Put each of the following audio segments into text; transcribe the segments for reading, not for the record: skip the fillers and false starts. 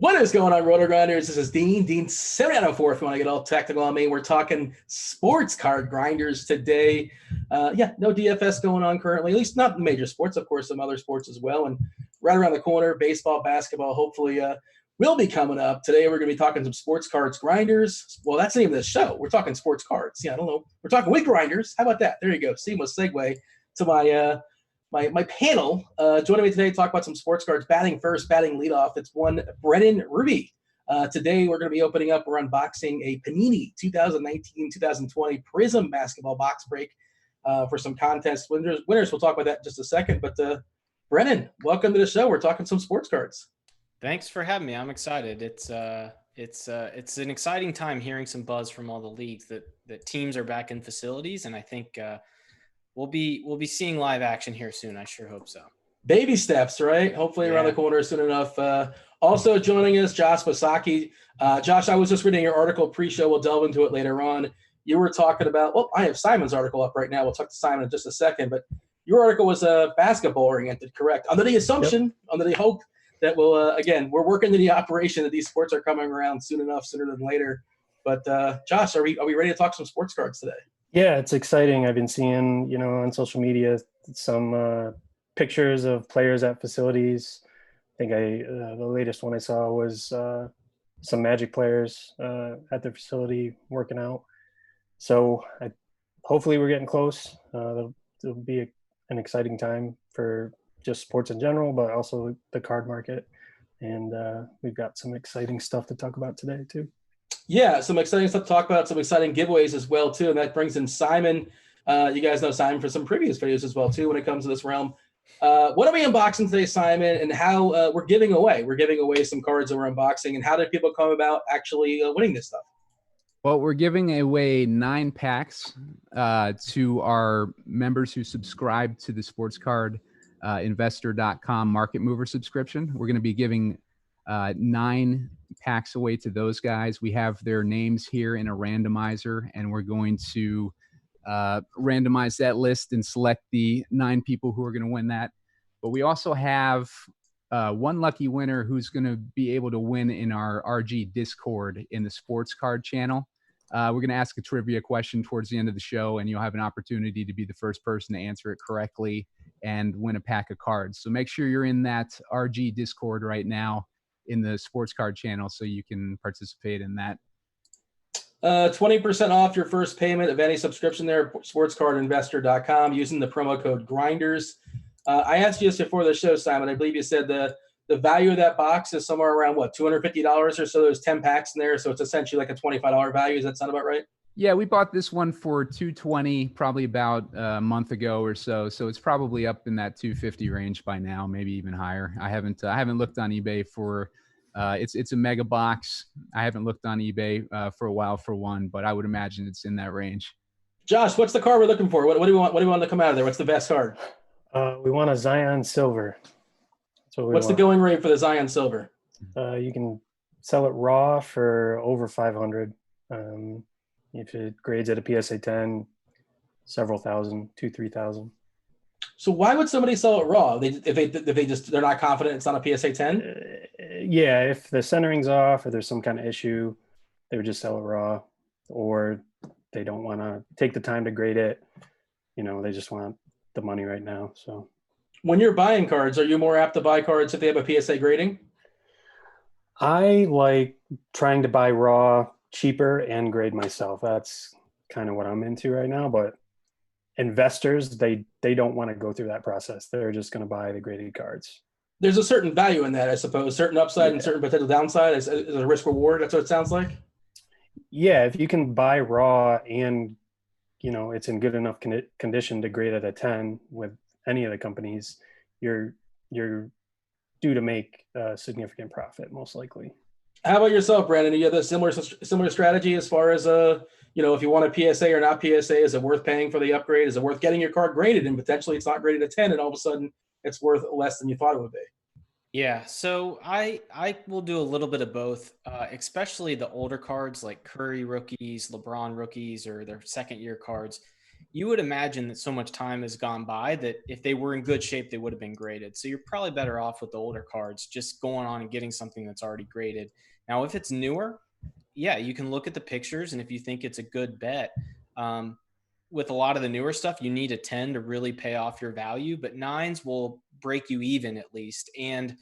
What is going on, RotoGrinders? This is Dean 704 if you want to get all technical on me. We're talking sports card grinders today. No DFS going on currently, at least not in major sports. Of course, some other sports as well. And right around the corner, baseball, basketball, hopefully will be coming up. Today, we're going to be talking some sports cards grinders. Well, that's the name of the show. We're talking sports cards. Yeah, I don't know. We're talking with grinders. How about that? There you go. Seamless segue to my panel. Joining me today to talk about some sports cards. Batting first, batting leadoff. It's one Brennan Ruby. Today we're going to be opening up. We're unboxing a Panini 2019-2020 Prizm Basketball box break for some contest winners. We'll talk about that in just a second. But Brennan, welcome to the show. We're talking some sports cards. Thanks for having me. I'm excited. It's an exciting time hearing some buzz from all the leagues that teams are back in facilities, and I think we'll be seeing live action here soon. I sure hope so. Baby steps, right? Hopefully around the corner soon enough. Also joining us, Josh Wysocki. Josh, I was just reading your article pre-show. We'll delve into it later on. You were talking about, well, I have Simon's article up right now. We'll talk to Simon in just a second. But your article was basketball-oriented, correct? Under the assumption, under the hope that we'll, again, we're working to the operation that these sports are coming around soon enough, sooner than later. But Josh, are we ready to talk some sports cards today? Yeah, it's exciting. I've been seeing, on social media some pictures of players at facilities. I think the latest one I saw was some Magic players at their facility working out. So hopefully we're getting close. It'll be an exciting time for just sports in general, but also the card market. And we've got some exciting stuff to talk about today too. Yeah, some exciting stuff to talk about, some exciting giveaways as well, too. And that brings in Simon. You guys know Simon from some previous videos as well, too, when it comes to this realm. What are we unboxing today, Simon, and how we're giving away? We're giving away some cards that we're unboxing, and how did people come about actually winning this stuff? Well, we're giving away 9 packs to our members who subscribe to the Sports Card Investor.com Market Mover subscription. We're going to be giving 9 packs away to those guys. We have their names here in a randomizer, and we're going to randomize that list and select the 9 people who are going to win that. But we also have one lucky winner who's going to be able to win in our RG Discord in the Sports Card channel. We're going to ask a trivia question towards the end of the show, and you'll have an opportunity to be the first person to answer it correctly and win a pack of cards. So make sure you're in that RG Discord right now in the Sports Card channel so you can participate in that. 20% off your first payment of any subscription there, sportscardinvestor.com, using the promo code GRINDERS. I asked you this before the show, Simon. I believe you said the value of that box is somewhere around, what, $250 or so? There's 10 packs in there, so it's essentially like a $25 value. Does that sound about right? Yeah, we bought this one for $220 probably about a month ago or so. So it's probably up in that $250 range by now, maybe even higher. I haven't looked on eBay for it's a mega box. I haven't looked on eBay for a while for one, but I would imagine it's in that range. Josh, what's the card we're looking for? What do we want? What do we want to come out of there? What's the best card? We want a Zion Silver. What's the going rate for the Zion Silver? You can sell it raw for over 500. If it grades at a PSA 10, several thousand, 2,000-3,000. So why would somebody sell it raw? If they're not confident it's on a PSA 10? Yeah, if the centering's off or there's some kind of issue, they would just sell it raw, or they don't want to take the time to grade it. They just want the money right now. So when you're buying cards, are you more apt to buy cards if they have a PSA grading? I like trying to buy raw cheaper and grade myself. That's kind of what I'm into right now. But investors, they don't want to go through that process. They're just going to buy the graded cards. There's a certain value in that, I suppose, certain upside and certain potential downside as a risk reward. That's what it sounds like. Yeah, if you can buy raw and it's in good enough condition to grade at a 10 with any of the companies, you're due to make a significant profit, most likely. How about yourself, Brandon? Do you have a similar strategy as far as if you want a PSA or not PSA? Is it worth paying for the upgrade? Is it worth getting your card graded and potentially it's not graded a 10 and all of a sudden it's worth less than you thought it would be? Yeah, so I will do a little bit of both, especially the older cards like Curry rookies, LeBron rookies, or their second-year cards. you would imagine that so much time has gone by that if they were in good shape, they would have been graded. So you're probably better off with the older cards, just going on and getting something that's already graded. Now, if it's newer, yeah, you can look at the pictures, and if you think it's a good bet, with a lot of the newer stuff, you need a 10 to really pay off your value, but 9s will break you even at least, and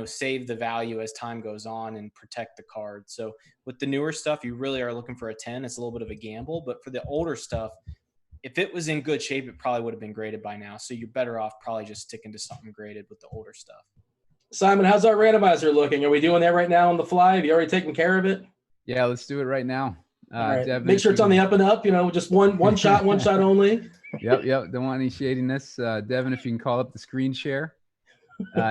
save the value as time goes on and protect the card. So with the newer stuff, you really are looking for a 10. It's a little bit of a gamble, but for the older stuff, if it was in good shape, it probably would have been graded by now. So you're better off probably just sticking to something graded with the older stuff. Simon, how's our randomizer looking? Are we doing that right now on the fly? Have you already taken care of it? Yeah, let's do it right now. All right. Devin, make sure it's on the up and up, just one shot only. Yep. Don't want any shadiness. Devin, if you can call up the screen share.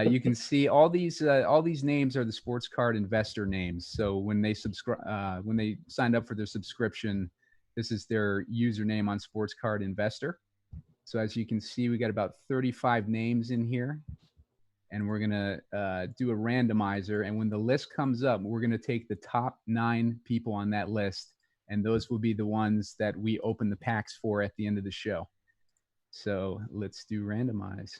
You can see all these names are the sports card investor names. So when they when they signed up for their subscription, this is their username on Sports Card Investor. So as you can see, we got about 35 names in here, and we're gonna do a randomizer. And when the list comes up, we're gonna take the top 9 people on that list, and those will be the ones that we open the packs for at the end of the show. So let's do randomize.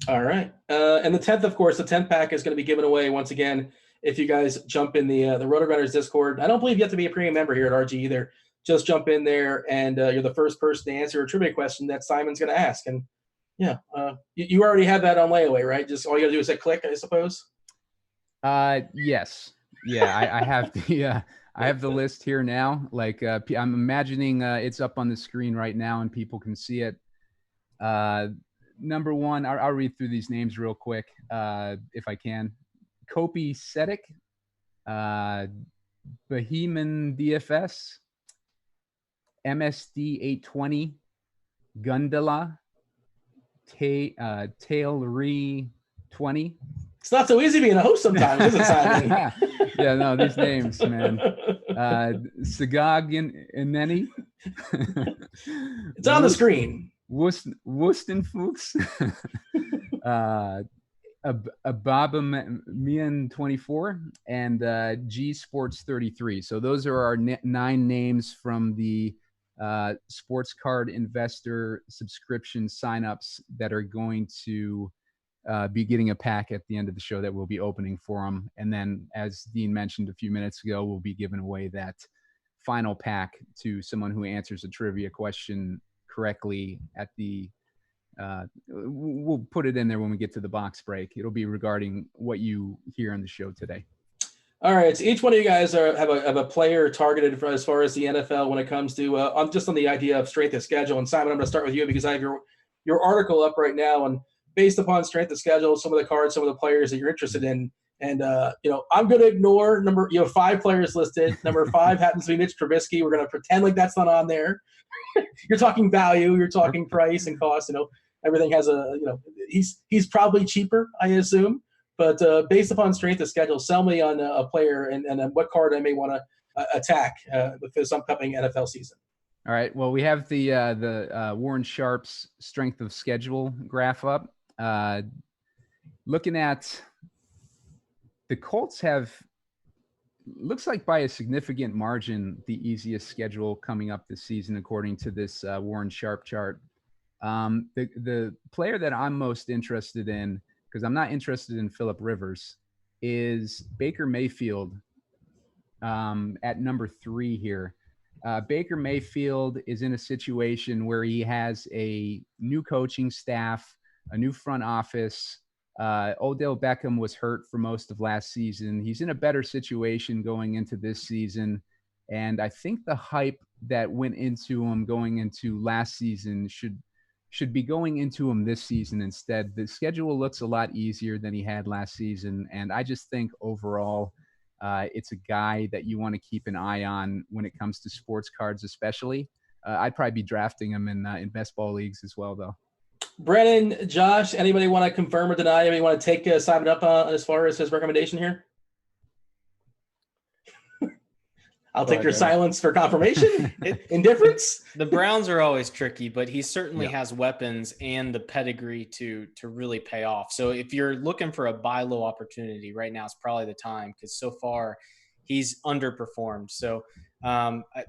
All right. And the 10th, of course, the 10th pack is going to be given away once again if you guys jump in the RotoGrinders Discord. I don't believe you have to be a premium member here at RG either. Just jump in there, and you're the first person to answer a trivia question that Simon's going to ask. And, yeah, you already have that on layaway, right? Just all you got to do is hit click, I suppose? Yes. Yeah, I have the I have the list here now. Like I'm imagining it's up on the screen right now, and people can see it. Number 1, I'll read through these names real quick, if I can. Kopi Sedik, Bohemian DFS, MSD 820, Gundala, Tailry 20. It's not so easy being a host sometimes, is it, Simon? Yeah, no, these names, man. Sagag Ineni. It's on the screen. Wustenfuchs, Ababa 24, and G Sports 33. So those are our 9 names from the Sports Card Investor subscription signups that are going to be getting a pack at the end of the show that we'll be opening for them. And then, as Dean mentioned a few minutes ago, we'll be giving away that final pack to someone who answers a trivia question correctly at the we'll put it in there when we get to the box break. It'll be regarding what you hear on the show today. All right, so each one of you guys have a player targeted for as far as the NFL when it comes to just on the idea of strength of schedule. And Simon, I'm going to start with you because I have your article up right now, and based upon strength of schedule, some of the cards, some of the players that you're interested in. And, I'm going to ignore 5 players listed. Number 5 happens to be Mitch Trubisky. We're going to pretend like that's not on there. You're talking value, you're talking price and cost. Everything has he's probably cheaper, I assume. But based upon strength of schedule, sell me on a player and what card I may want to attack with this upcoming NFL season. All right. Well, we have the Warren Sharp's strength of schedule graph up. Looking at the Colts have, looks like by a significant margin, the easiest schedule coming up this season, according to this Warren Sharp chart. The player that I'm most interested in, because I'm not interested in Phillip Rivers, is Baker Mayfield at number 3 here. Baker Mayfield is in a situation where he has a new coaching staff, a new front office. Odell Beckham was hurt for most of last season. He's in a better situation going into this season. And I think the hype that went into him going into last season should be going into him this season instead. The schedule looks a lot easier than he had last season. And I just think overall, it's a guy that you want to keep an eye on when it comes to sports cards, especially. I'd probably be drafting him in best ball leagues as well, though. Brennan, Josh, anybody want to confirm or deny? Anybody want to take Simon up as far as his recommendation here? I'll take your silence for confirmation. Indifference. The Browns are always tricky, but he certainly has weapons and the pedigree to really pay off. So if you're looking for a buy low opportunity right now, it's probably the time, because so far he's underperformed. So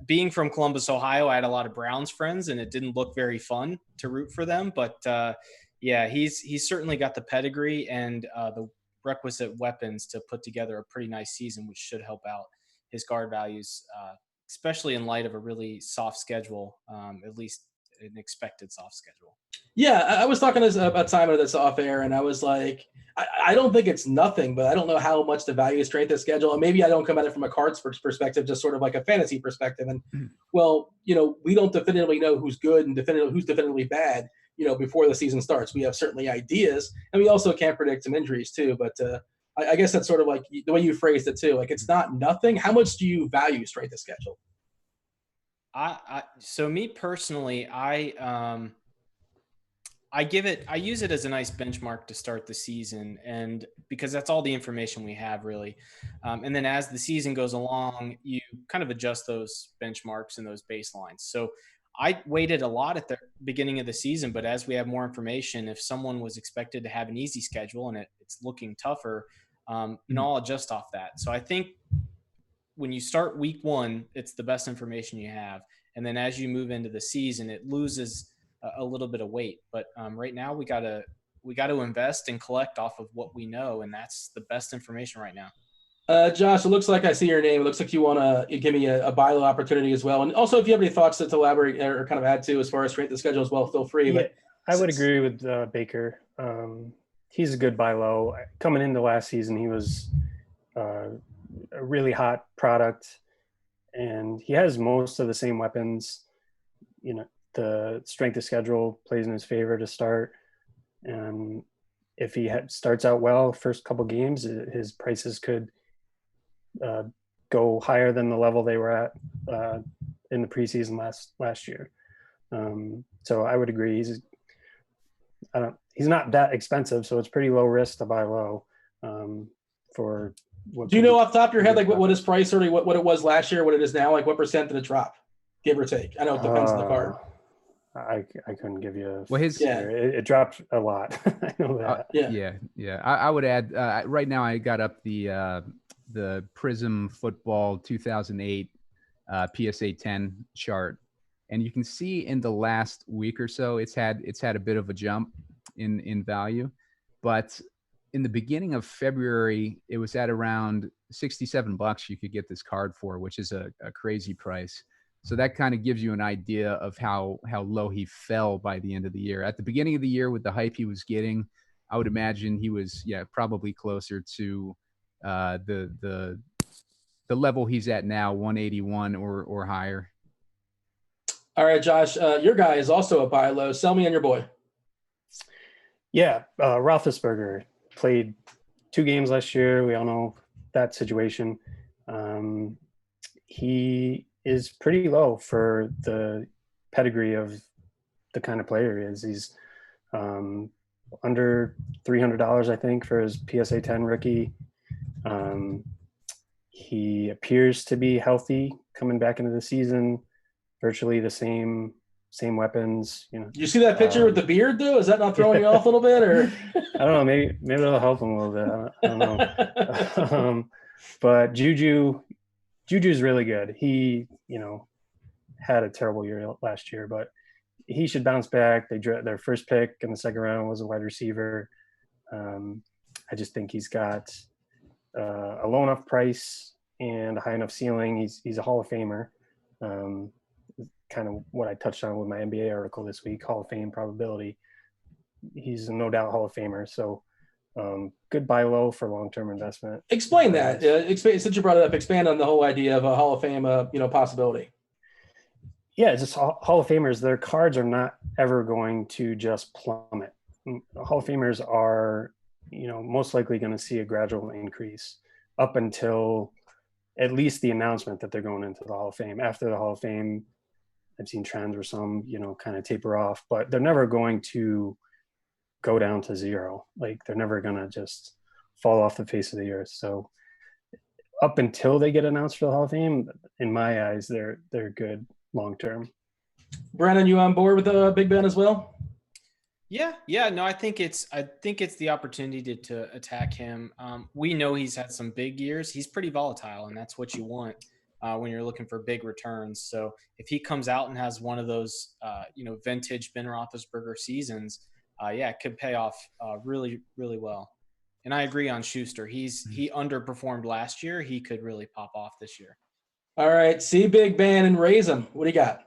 being from Columbus, Ohio, I had a lot of Browns friends, and it didn't look very fun to root for them. But yeah, he's certainly got the pedigree and the requisite weapons to put together a pretty nice season, which should help out his guard values, especially in light of a really soft schedule, at least an expected soft schedule. Yeah, I was talking about Simon this off air, and I was like, I don't think it's nothing, but I don't know how much to value strength of schedule. And maybe I don't come at it from a cards perspective, just sort of like a fantasy perspective. And, well, we don't definitively know who's good and who's definitively bad, before the season starts. We have certainly ideas, and we also can't predict some injuries too. But I guess that's sort of like the way you phrased it too. Like, it's not nothing. How much do you value strength of schedule? So me personally, I use it as a nice benchmark to start the season, and because that's all the information we have really. And then as the season goes along, you kind of adjust those benchmarks and those baselines. So I waited a lot at the beginning of the season, but as we have more information, if someone was expected to have an easy schedule and it's looking tougher, I'll adjust off that. So I think when you start week 1, it's the best information you have. And then as you move into the season, it loses a little bit of weight. But right now we got to invest and collect off of what we know. And that's the best information right now. Josh, it looks like I see your name. It looks like you want to give me a buy low opportunity as well. And also, if you have any thoughts to elaborate or kind of add to as far as strength of schedule as well, feel free. Yeah, but I would agree with Baker. He's a good buy low. Coming into last season, he was a really hot product, and he has most of the same weapons. The strength of schedule plays in his favor to start. And if he starts out well, first couple games, his prices could go higher than the level they were at in the preseason last year. So I would agree. He's not that expensive, so it's pretty low risk to buy low. For what do you know off the top of your head, like what his price or what it was last year, what it is now? Like what percent did it drop, give or take? I know it depends on the card. I couldn't give you. It dropped a lot. I know that. Yeah. I would add right now. I got up the Prizm Football 2008 PSA 10 chart, and you can see in the last week or so, it's had a bit of a jump in value, but in the beginning of February, it was at around $67 you could get this card for, which is a crazy price. So that kind of gives you an idea of how low he fell by the end of the year. At the beginning of the year, with the hype he was getting, I would imagine he was probably closer to the level he's at now, 181 or higher. All right, Josh, your guy is also a buy low. Sell me on your boy. Yeah, Roethlisberger played 2 games last year. We all know that situation. He is pretty low for the pedigree of the kind of player he is. He's under $300, I think, for his PSA 10 rookie. He appears to be healthy coming back into the season, virtually the same weapons. You see that picture with the beard, though? Is that not throwing you off a little bit, or? I don't know. Maybe it'll help him a little bit. I don't know. But Juju's really good. He, had a terrible year last year, but he should bounce back. Their first pick in the second round was a wide receiver. I just think he's got a low enough price and a high enough ceiling. He's a Hall of Famer. Kind of what I touched on with my NBA article this week, Hall of Fame probability. He's a no doubt Hall of Famer. So good buy low for long-term investment. Explain that. Since you brought it up, expand on the whole idea of a Hall of Fame, possibility. Yeah, it's just Hall of Famers. Their cards are not ever going to just plummet. Hall of Famers are, most likely going to see a gradual increase up until at least the announcement that they're going into the Hall of Fame. After the Hall of Fame, I've seen trends where some, kind of taper off, but they're never going to go down to zero. Like, they're never going to just fall off the face of the earth. So up until they get announced for the Hall of Fame, in my eyes, they're good long-term. Brennan, you on board with Big Ben as well? Yeah. No, I think it's the opportunity to attack him. We know he's had some big years. He's pretty volatile, and that's what you want when you're looking for big returns. So if he comes out and has one of those, vintage Ben Roethlisberger seasons, it could pay off really, really well. And I agree on Schuster. He underperformed last year. He could really pop off this year. All right, see Big Ben and raise him. What do you got?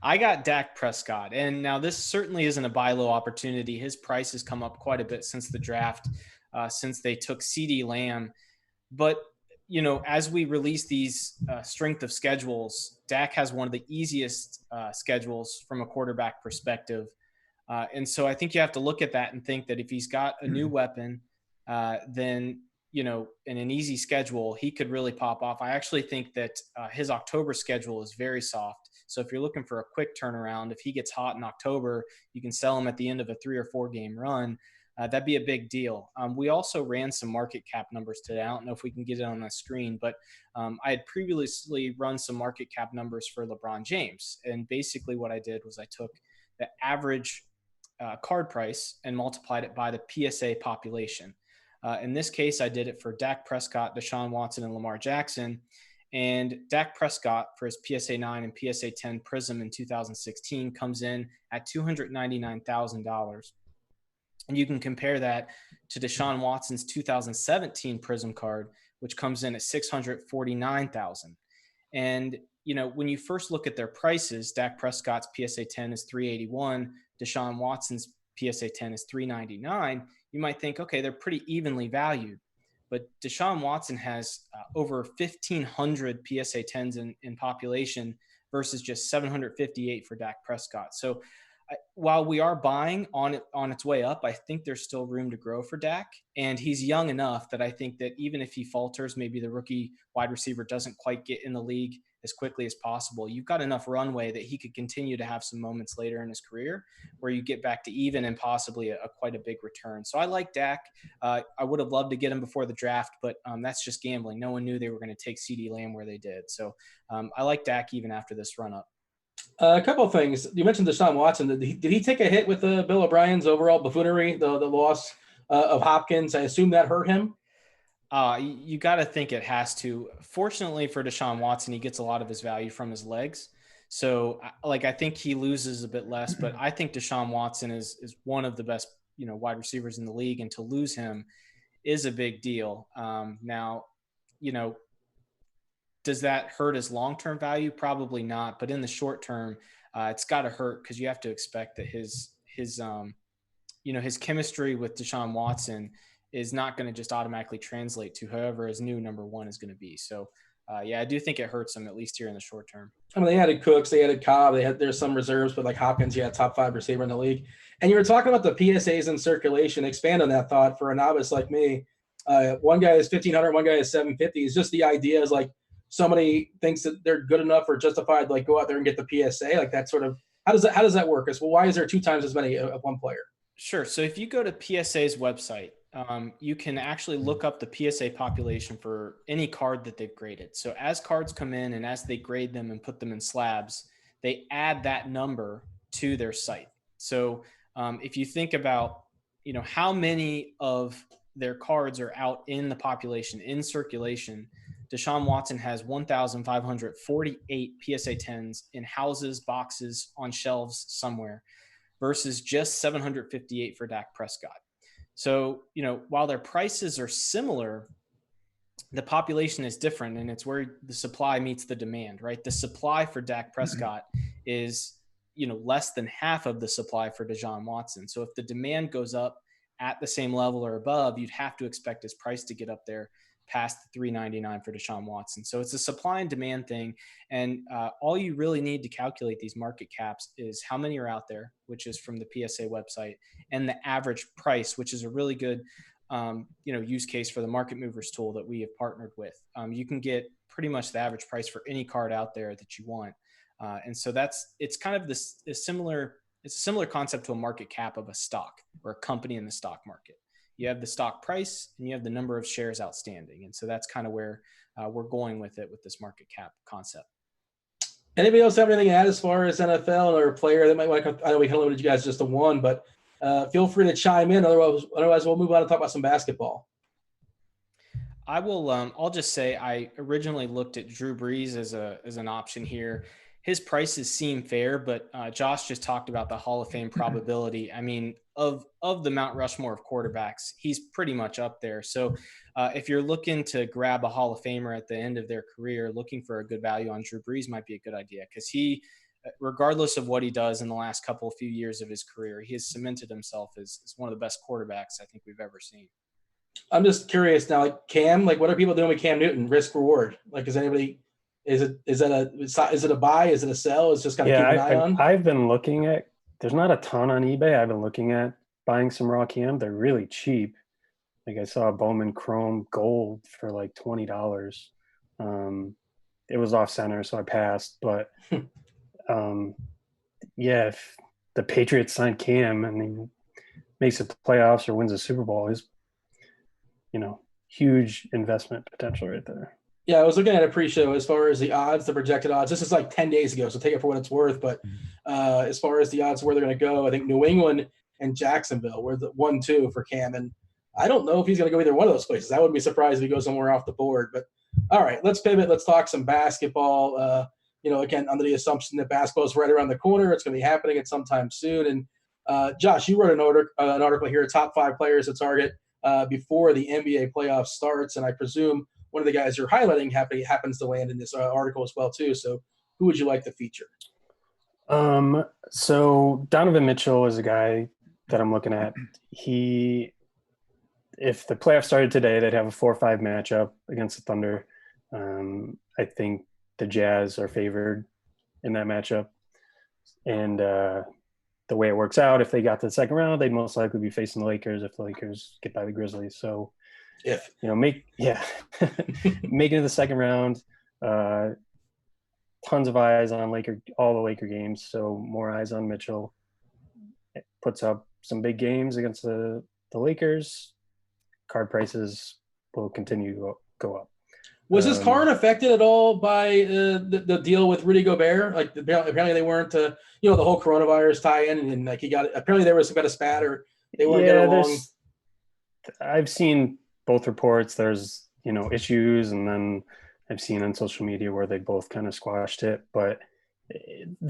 I got Dak Prescott. And now this certainly isn't a buy low opportunity. His price has come up quite a bit since the draft, since they took CD Lamb. But, as we release these strength of schedules, Dak has one of the easiest schedules from a quarterback perspective. And so I think you have to look at that and think that if he's got a new weapon, then, in an easy schedule, he could really pop off. I actually think that his October schedule is very soft. So if you're looking for a quick turnaround, if he gets hot in October, you can sell him at the end of a 3 or 4 game run. That'd be a big deal. We also ran some market cap numbers today. I don't know if we can get it on the screen, but I had previously run some market cap numbers for LeBron James. And basically what I did was I took the average card price and multiplied it by the PSA population. In this case, I did it for Dak Prescott, Deshaun Watson, and Lamar Jackson. And Dak Prescott for his PSA 9 and PSA 10 Prizm in 2016 comes in at $299,000. And you can compare that to Deshaun Watson's 2017 Prizm card, which comes in at $649,000. And, when you first look at their prices, Dak Prescott's PSA 10 is $381, Deshaun Watson's PSA 10 is $399. You might think, okay, they're pretty evenly valued. But Deshaun Watson has over 1,500 PSA 10s in population versus just 758 for Dak Prescott. So while we are buying on its way up, I think there's still room to grow for Dak. And he's young enough that I think that even if he falters, maybe the rookie wide receiver doesn't quite get in the league as quickly as possible, you've got enough runway that he could continue to have some moments later in his career where you get back to even and possibly quite a big return. So I like Dak. I would have loved to get him before the draft, but that's just gambling. No one knew they were going to take CD Lamb where they did. So I like Dak even after this run up. A couple of things. You mentioned Deshaun Watson. Did he take a hit with Bill O'Brien's overall buffoonery, the loss of Hopkins? I assume that hurt him. You got to think it has to. Fortunately for Deshaun Watson, he gets a lot of his value from his legs. So, I think he loses a bit less, but I think Deshaun Watson is one of the best, wide receivers in the league, and to lose him is a big deal. Now, does that hurt his long-term value? Probably not. But in the short term, it's got to hurt because you have to expect that his chemistry with Deshaun Watson is not going to just automatically translate to whoever his new number one is going to be. So, I do think it hurts him, at least here in the short term. I mean, they added Cooks, they added Cobb, there's some reserves, but like Hopkins, top 5 receiver in the league. And you were talking about the PSAs in circulation. Expand on that thought for a novice like me. One guy is 1,500, one guy is 750. It's just the idea is like somebody thinks that they're good enough or justified, like go out there and get the PSA, like that sort of. How does that work? Well, why is there 2 times as many of one player? Sure. So if you go to PSA's website, you can actually look up the PSA population for any card that they've graded. So as cards come in and as they grade them and put them in slabs, they add that number to their site. So if you think about, how many of their cards are out in the population, in circulation, Deshaun Watson has 1,548 PSA 10s in houses, boxes, on shelves somewhere versus just 758 for Dak Prescott. So, while their prices are similar, the population is different, and it's where the supply meets the demand, right? The supply for Dak Prescott is, less than half of the supply for Deshaun Watson. So if the demand goes up at the same level or above, you'd have to expect his price to get up there past the $399 for Deshaun Watson. So it's a supply and demand thing. And all you really need to calculate these market caps is how many are out there, which is from the PSA website, and the average price, which is a really good, use case for the Market Movers tool that we have partnered with. You can get pretty much the average price for any card out there that you want. And so it's kind of it's a similar concept to a market cap of a stock or a company in the stock market. You have the stock price and you have the number of shares outstanding. And so that's kind of where we're going with it with this market cap concept. Anybody else have anything to add as far as NFL or a player that might want to? I know we kind of limited you guys just to one, but feel free to chime in. Otherwise, we'll move on and talk about some basketball. I will. I'll just say I originally looked at Drew Brees as an option here. His prices seem fair, but Josh just talked about the Hall of Fame probability. I mean, of the Mount Rushmore of quarterbacks, he's pretty much up there. So if you're looking to grab a Hall of Famer at the end of their career, looking for a good value on Drew Brees might be a good idea, because he, regardless of what he does in the last few years of his career, he has cemented himself as one of the best quarterbacks I think we've ever seen. I'm just curious now, like Cam, like what are people doing with Cam Newton? Risk reward? Like, is anybody? Is it a buy? Is it a sell? It's just kind of keep an eye on. I've been looking at. There's not a ton on eBay. I've been looking at buying some raw Cam. They're really cheap. Like I saw a Bowman Chrome Gold for like $20. It was off center, so I passed. But yeah, if the Patriots sign Cam and he makes it to playoffs or wins a Super Bowl, is huge investment potential right there. Yeah, I was looking at a pre-show as far as the odds, the projected odds. This is like 10 days ago, so take it for what it's worth. But as far as the odds where they're going to go, I think New England and Jacksonville were the 1-2 for Cam. And I don't know if he's going to go either one of those places. I wouldn't be surprised if he goes somewhere off the board. But all right, let's pivot. Let's talk some basketball. Again, under the assumption that basketball is right around the corner. It's going to be happening at some time soon. And Josh, you wrote an article here, top 5 players to target before the NBA playoffs starts. And I presume one of the guys you're highlighting happens to land in this article as well too. So who would you like to feature? So Donovan Mitchell is a guy that I'm looking at. If the playoffs started today, they'd have a 4-5 matchup against the Thunder. I think the Jazz are favored in that matchup. And the way it works out, if they got to the second round, they'd most likely be facing the Lakers if the Lakers get by the Grizzlies. So, make it to the second round. Tons of eyes on all the Laker games. So more eyes on Mitchell. It puts up some big games against the Lakers. Card prices will continue to go up. Was his card affected at all by the deal with Rudy Gobert? Like apparently they weren't, the whole coronavirus tie-in, and like apparently there was some kind of spat or they weren't getting along. I've seen both reports. There's issues, and then I've seen on social media where they both kind of squashed it. But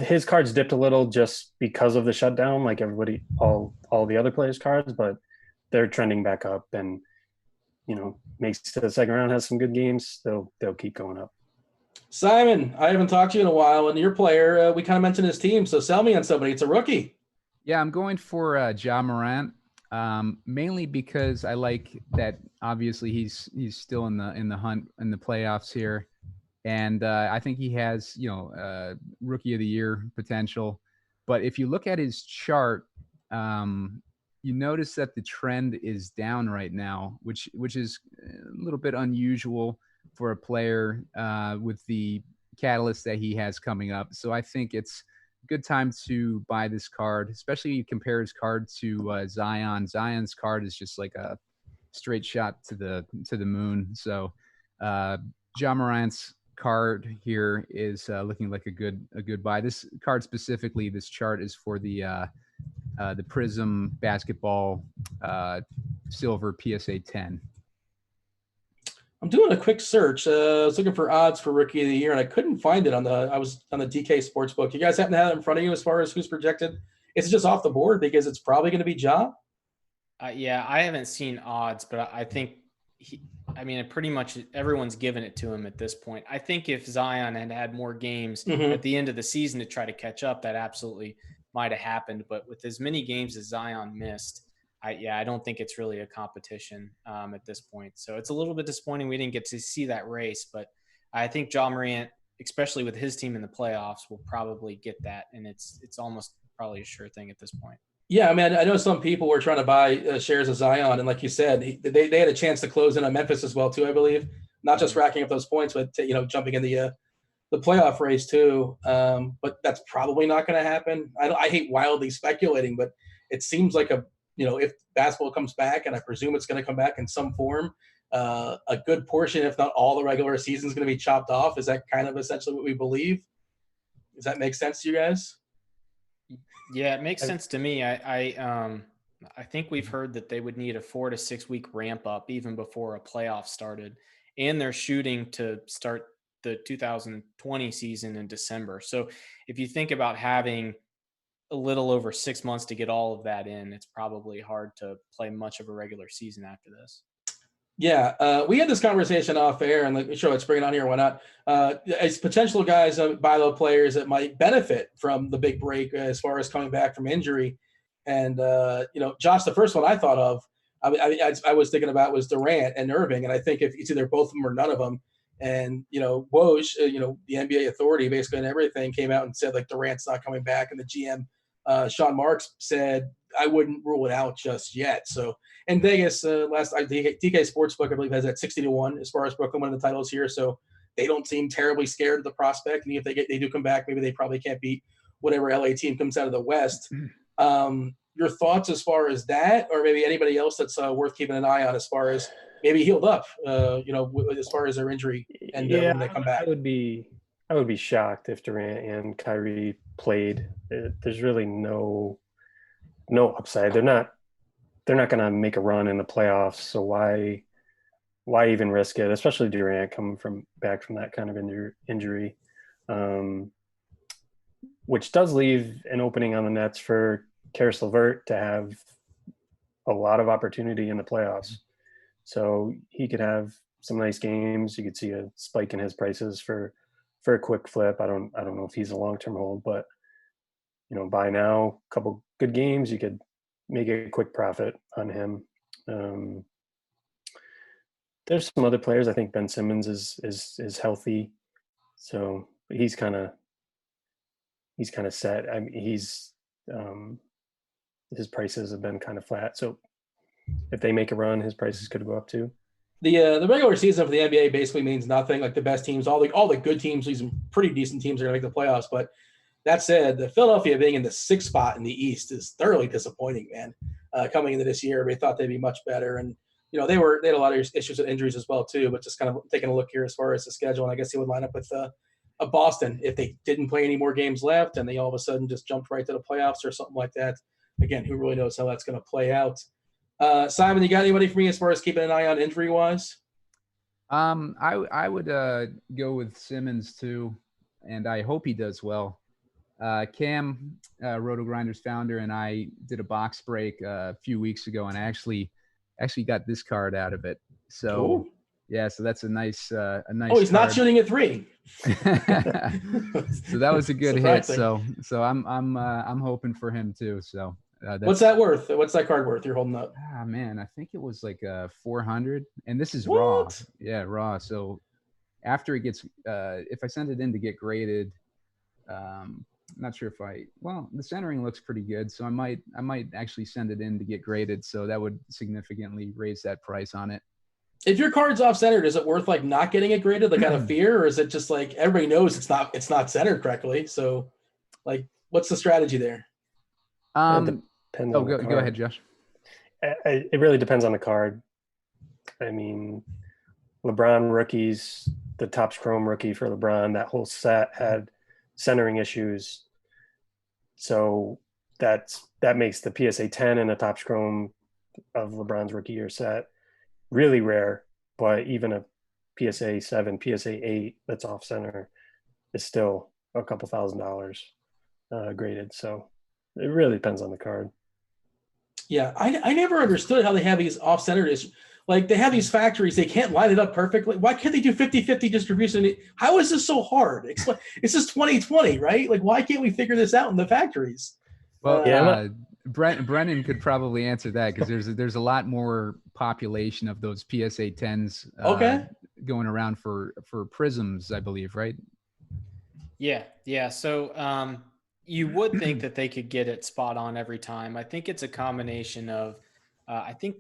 his cards dipped a little just because of the shutdown, like everybody, all the other players' cards, but they're trending back up, and makes it to the second round, has some good games, they'll keep going up. Simon, I haven't talked to you in a while, and your player, we kind of mentioned his team, so sell me on somebody. It's a rookie. Yeah, I'm going for Ja Morant, mainly because I like that. Obviously, he's still in the hunt in the playoffs here, and I think he has rookie of the year potential. But if you look at his chart, you notice that the trend is down right now, which is a little bit unusual for a player with the catalyst that he has coming up. So I think it's a good time to buy this card, especially you compare his card to Zion. Zion's card is just like a straight shot to the moon. So Ja Morant's card here is looking like a good buy. This card specifically, this chart is for the Prizm Basketball Silver PSA 10. I'm doing a quick search. I was looking for odds for Rookie of the Year, and I couldn't find it I was on the DK Sportsbook. You guys happen to have it in front of you as far as who's projected? Is it just off the board because it's probably going to be Ja? Yeah, I haven't seen odds, but I think pretty much everyone's given it to him at this point. I think if Zion had more games at the end of the season to try to catch up, that absolutely might have happened. But with as many games as Zion missed, I don't think it's really a competition at this point. So it's a little bit disappointing we didn't get to see that race. But I think Ja Morant, especially with his team in the playoffs, will probably get that. And it's almost probably a sure thing at this point. Yeah, I mean, I know some people were trying to buy shares of Zion, and like you said, they had a chance to close in on Memphis as well too, I believe. Not just racking up those points, but jumping in the playoff race too. But that's probably not going to happen. I hate wildly speculating, but it seems like if basketball comes back, and I presume it's going to come back in some form, a good portion, if not all, the regular season is going to be chopped off. Is that kind of essentially what we believe? Does that make sense to you guys? Yeah, it makes sense to me. I think we've heard that they would need a 4 to 6 week ramp up even before a playoff started, and they're shooting to start the 2020 season in December. So if you think about having a little over 6 months to get all of that in, it's probably hard to play much of a regular season after this. Yeah, we had this conversation off air, and like, sure, let's bring it on here. Why not? As potential guys, buy low players that might benefit from the big break as far as coming back from injury. And Josh, the first one I thought of, I was thinking about was Durant and Irving, and I think if it's either both of them or none of them. And Woj, the NBA authority basically and everything came out and said like Durant's not coming back, and the GM Sean Marks said I wouldn't rule it out just yet. So in Vegas, DK Sportsbook, I believe, has that 60-1 as far as Brooklyn winning the titles here. So they don't seem terribly scared of the prospect. And if they do come back, maybe they probably can't beat whatever LA team comes out of the West. Your thoughts as far as that, or maybe anybody else that's worth keeping an eye on as far as maybe healed up, as far as their injury and when they come back. I would be shocked if Durant and Kyrie played. There's really no upside. They're not going to make a run in the playoffs. So why even risk it? Especially Durant coming back from that kind of injury, which does leave an opening on the Nets for Karis LeVert to have a lot of opportunity in the playoffs. So he could have some nice games. You could see a spike in his prices for a quick flip. I don't know if he's a long-term hold, but by now, a couple good games, you could make a quick profit on him. There's some other players. I think Ben Simmons is healthy, so he's kind of set. I mean, his prices have been kind of flat. So if they make a run, his prices could go up too. The regular season for the NBA basically means nothing. Like the best teams, all the good teams, these pretty decent teams are going to make the playoffs. But that said, the Philadelphia being in the 6th spot in the East is thoroughly disappointing, man. Coming into this year, we thought they'd be much better, and they had a lot of issues with injuries as well too. But just kind of taking a look here as far as the schedule, and I guess he would line up with a Boston if they didn't play any more games left, and they all of a sudden just jumped right to the playoffs or something like that. Again, who really knows how that's going to play out? Simon, you got anybody for me as far as keeping an eye on injury wise? I would go with Simmons too, and I hope he does well. Cam, RotoGrinders founder, and I did a box break a few weeks ago, and I actually got this card out of it. So Ooh. Yeah, so that's a nice Oh, he's card. not shooting at 3. So that was a good hit. So I'm hoping for him too. So what's that worth? What's that card worth? You're holding up? Ah, man, I think it was like 400, and this is what? raw. Yeah, raw. So after it gets, if I send it in to get graded, I'm not sure if the centering looks pretty good, so I might actually send it in to get graded. So that would significantly raise that price on it. If your card's off centered, is it worth like not getting it graded, like out of fear, or is it just like everybody knows it's not centered correctly? So, like, what's the strategy there? Go ahead, Josh. It really depends on the card. I mean, LeBron rookies, the Topps Chrome rookie for LeBron, that whole set had centering issues. So that makes the PSA 10 and the Topps Chrome of LeBron's rookie year set really rare. But even a PSA 7, PSA 8 that's off center is still a couple $1,000 graded. So it really depends on the card. Yeah, I never understood how they have these off-centered issues. Like, they have these factories, they can't line it up perfectly. Why can't they do 50-50 distribution? How is this so hard? It's just 2020, right? Like, why can't we figure this out in the factories? Well, Brennan could probably answer that, because there's a lot more population of those PSA 10s going around for Prizms, I believe, right? Yeah. So you would think that they could get it spot on every time. I think it's a combination of, I think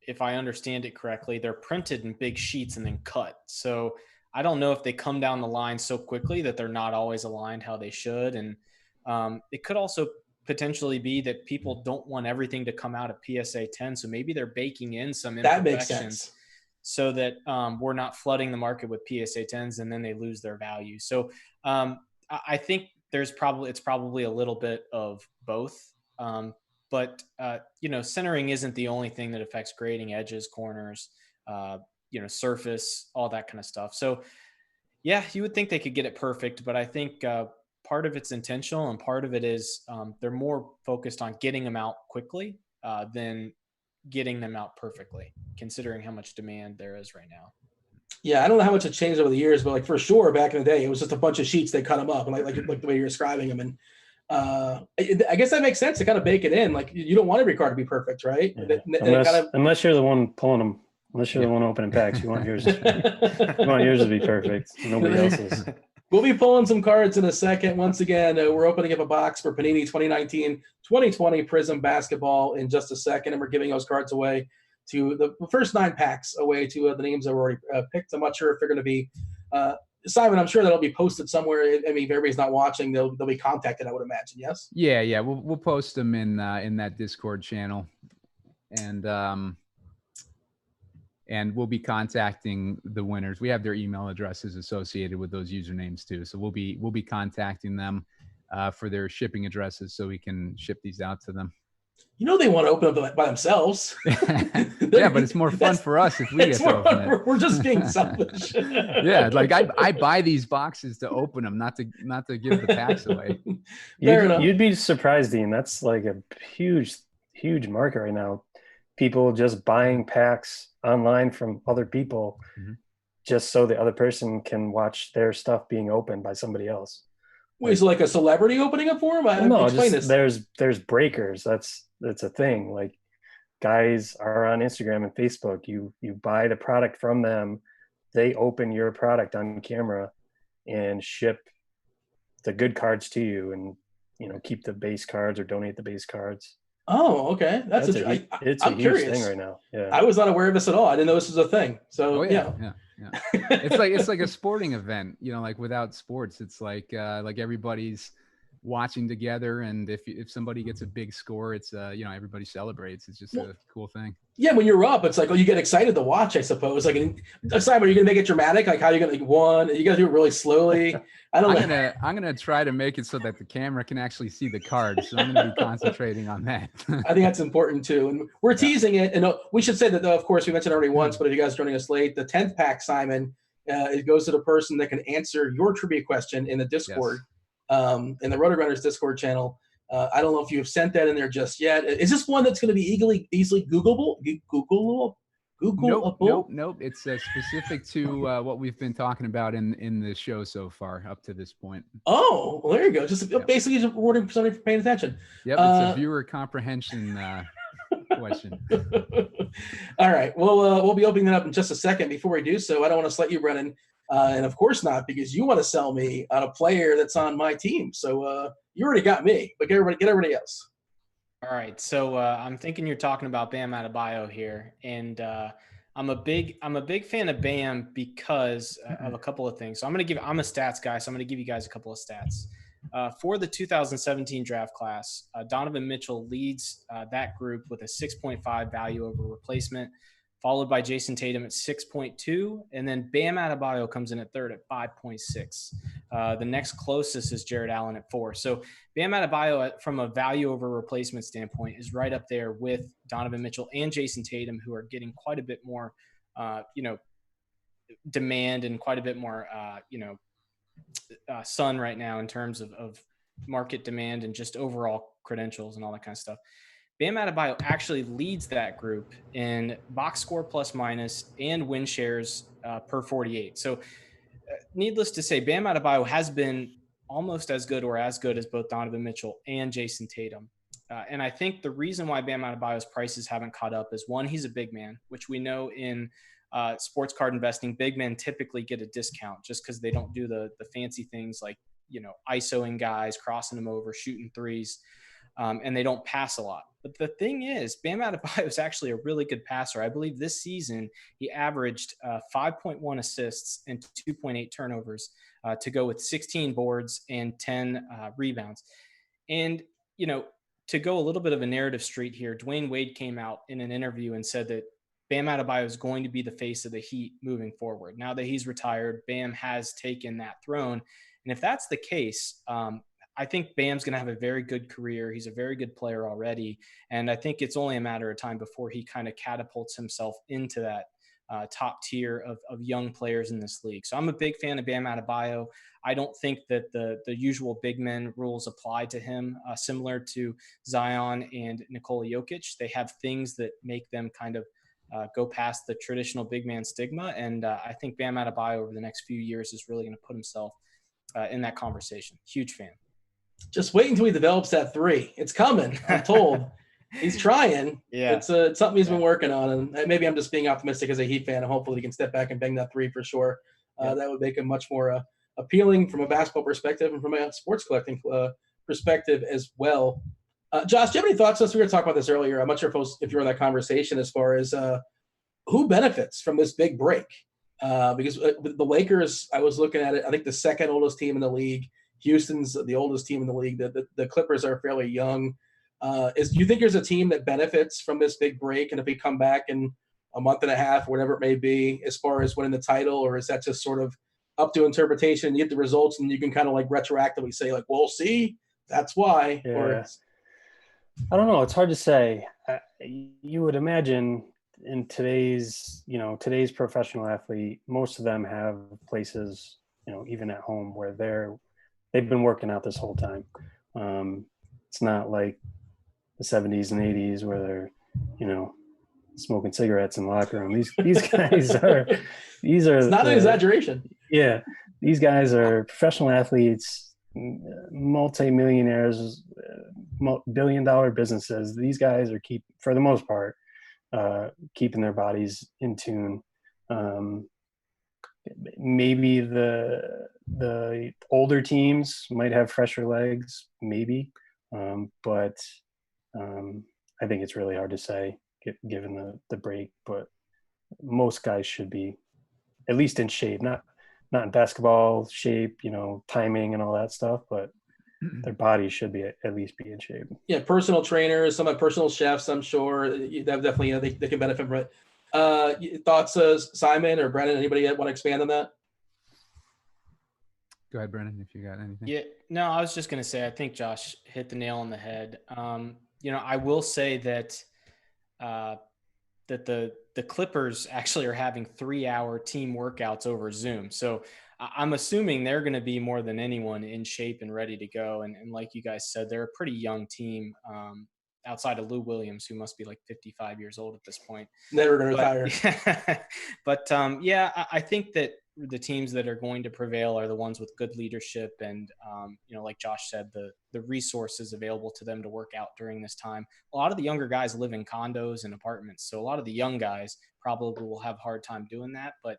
if I understand it correctly, they're printed in big sheets and then cut. So I don't know if they come down the line so quickly that they're not always aligned how they should. And it could also potentially be that people don't want everything to come out of PSA 10. So maybe they're baking in some imperfections. That makes sense. So that we're not flooding the market with PSA 10s and then they lose their value. So I think it's probably a little bit of both. But centering isn't the only thing that affects grading: edges, corners, surface, all that kind of stuff. So yeah, you would think they could get it perfect, but I think part of it's intentional and part of it is they're more focused on getting them out quickly than getting them out perfectly, considering how much demand there is right now. Yeah, I don't know how much it changed over the years, but like for sure back in the day, it was just a bunch of sheets. They cut them up, and like the way you're describing them, and I guess that makes sense to kind of bake it in. Like you don't want every card to be perfect, right? Yeah. Unless you're the one pulling them, unless you're the one opening packs, you want yours to be perfect. Nobody else's. We'll be pulling some cards in a second. Once again, we're opening up a box for Panini 2019-2020 Prizm Basketball in just a second, and we're giving those cards away to the first 9 packs away to the names that were already picked. I'm not sure if they're going to be Simon, I'm sure that'll be posted somewhere. I mean, if everybody's not watching, they'll be contacted, I would imagine. Yes. Yeah. We'll post them in that Discord channel, and we'll be contacting the winners. We have their email addresses associated with those usernames too, so we'll be contacting them for their shipping addresses so we can ship these out to them. They want to open up by themselves. Yeah, but it's more fun for us if we get to open it. We're just being selfish. Yeah, like I buy these boxes to open them, not to give the packs away. You'd be surprised, Dean. That's like a huge market right now. People just buying packs online from other people, just so the other person can watch their stuff being opened by somebody else. Wait, so like a celebrity opening up for them? No, there's breakers. That's a thing. Like guys are on Instagram and Facebook. You buy the product from them. They open your product on camera and ship the good cards to you, and keep the base cards or donate the base cards. Oh, okay. It's a huge curious thing right now. Yeah, I was not aware of this at all. I didn't know this was a thing. So yeah. It's like a sporting event. Like without sports, it's like everybody's watching together, and if somebody gets a big score, it's everybody celebrates. It's just a cool thing. Yeah, when you're up, it's like, you get excited to watch, I suppose. Like, Simon, are you gonna make it dramatic? Like, how are you gonna one? You gotta do it really slowly. I don't know. I'm gonna try to make it so that the camera can actually see the cards. So I'm gonna be concentrating on that. I think that's important too. And we're teasing it. And we should say that, of course, we mentioned it already once. But if you guys are joining us late, the 10th pack, Simon, it goes to the person that can answer your trivia question in the Discord, in the RotoGrinders Discord channel. I don't know if you've sent that in there just yet. Is this one that's going to be easily Googleable? Nope. It's specific to what we've been talking about in the show so far up to this point. Oh, well, there you go. Basically just rewarding somebody for paying attention. Yep, it's a viewer comprehension question. All right. Well, we'll be opening that up in just a second. Before we do so, I don't want to slight you, Brennan. And of course not, because you want to sell me on a player that's on my team. So you already got me, but get everybody else. All right. So I'm thinking you're talking about Bam Adebayo here, and I'm a big fan of Bam because of a couple of things. So I'm a stats guy, so I'm going to give you guys a couple of stats. For the 2017 draft class, Donovan Mitchell leads that group with a 6.5 value over replacement, followed by Jason Tatum at 6.2, and then Bam Adebayo comes in at third at 5.6. The next closest is Jared Allen at 4. So Bam Adebayo, from a value over replacement standpoint, is right up there with Donovan Mitchell and Jason Tatum, who are getting quite a bit more, demand and quite a bit more, sun right now in terms of market demand and just overall credentials and all that kind of stuff. Bam Adebayo actually leads that group in box score plus minus and win shares per 48. So needless to say, Bam Adebayo has been almost as good or as good as both Donovan Mitchell and Jason Tatum. And I think the reason why Bam Adebayo's prices haven't caught up is, one, he's a big man, which we know in sports card investing, big men typically get a discount just because they don't do the fancy things like, ISOing guys, crossing them over, shooting threes, and they don't pass a lot. But the thing is, Bam Adebayo is actually a really good passer. I believe this season he averaged 5.1 assists and 2.8 turnovers to go with 16 boards and 10 rebounds. And, to go a little bit of a narrative street here, Dwayne Wade came out in an interview and said that Bam Adebayo is going to be the face of the Heat moving forward. Now that he's retired, Bam has taken that throne. And if that's the case, I think Bam's going to have a very good career. He's a very good player already. And I think it's only a matter of time before he kind of catapults himself into that top tier of young players in this league. So I'm a big fan of Bam Adebayo. I don't think that the usual big men rules apply to him, similar to Zion and Nikola Jokic. They have things that make them kind of go past the traditional big man stigma. And I think Bam Adebayo over the next few years is really going to put himself in that conversation. Huge fan. Just wait until he develops that three. It's coming. I'm told. He's trying. Yeah. It's something he's been working on. And maybe I'm just being optimistic as a Heat fan. And hopefully he can step back and bang that three for sure. That would make him much more appealing from a basketball perspective and from a sports collecting perspective as well. Josh, do you have any thoughts? We were talking about this earlier. I'm not sure if you were in that conversation as far as who benefits from this big break. Because the Lakers, I was looking at it, I think the second oldest team in the league. Houston's the oldest team in the league. The Clippers are fairly young. Do you think there's a team that benefits from this big break? And if we come back in a month and a half, or whatever it may be, as far as winning the title, or is that just sort of up to interpretation? You get the results and you can kind of like retroactively say like, well, see, that's why. Yeah. Or I don't know. It's hard to say. You would imagine in today's professional athlete, most of them have places, even at home where they've been working out this whole time. It's not like the 70s and 80s where they're, smoking cigarettes in the locker room. These guys are. It's not an exaggeration. Yeah, these guys are professional athletes, multi-millionaires, billion-dollar businesses. These guys are for the most part, keeping their bodies in tune. Maybe the older teams might have fresher legs, maybe, but I think it's really hard to say given the break. But most guys should be at least in shape, not in basketball shape, timing and all that stuff, but their bodies should be at least be in shape. Yeah, personal trainers, some have personal chefs, I'm sure. That definitely they can benefit from it. Thoughts, Simon or Brennan? Anybody want to expand on that? Go ahead, Brennan, if you got anything. Yeah, no, I was just going to say, I think Josh hit the nail on the head. I will say that that the Clippers actually are having 3-hour team workouts over Zoom. So I'm assuming they're going to be more than anyone in shape and ready to go. And like you guys said, they're a pretty young team outside of Lou Williams, who must be like 55 years old at this point. Never going to retire. But I think that the teams that are going to prevail are the ones with good leadership and, like Josh said, the resources available to them to work out during this time. A lot of the younger guys live in condos and apartments. So a lot of the young guys probably will have a hard time doing that. But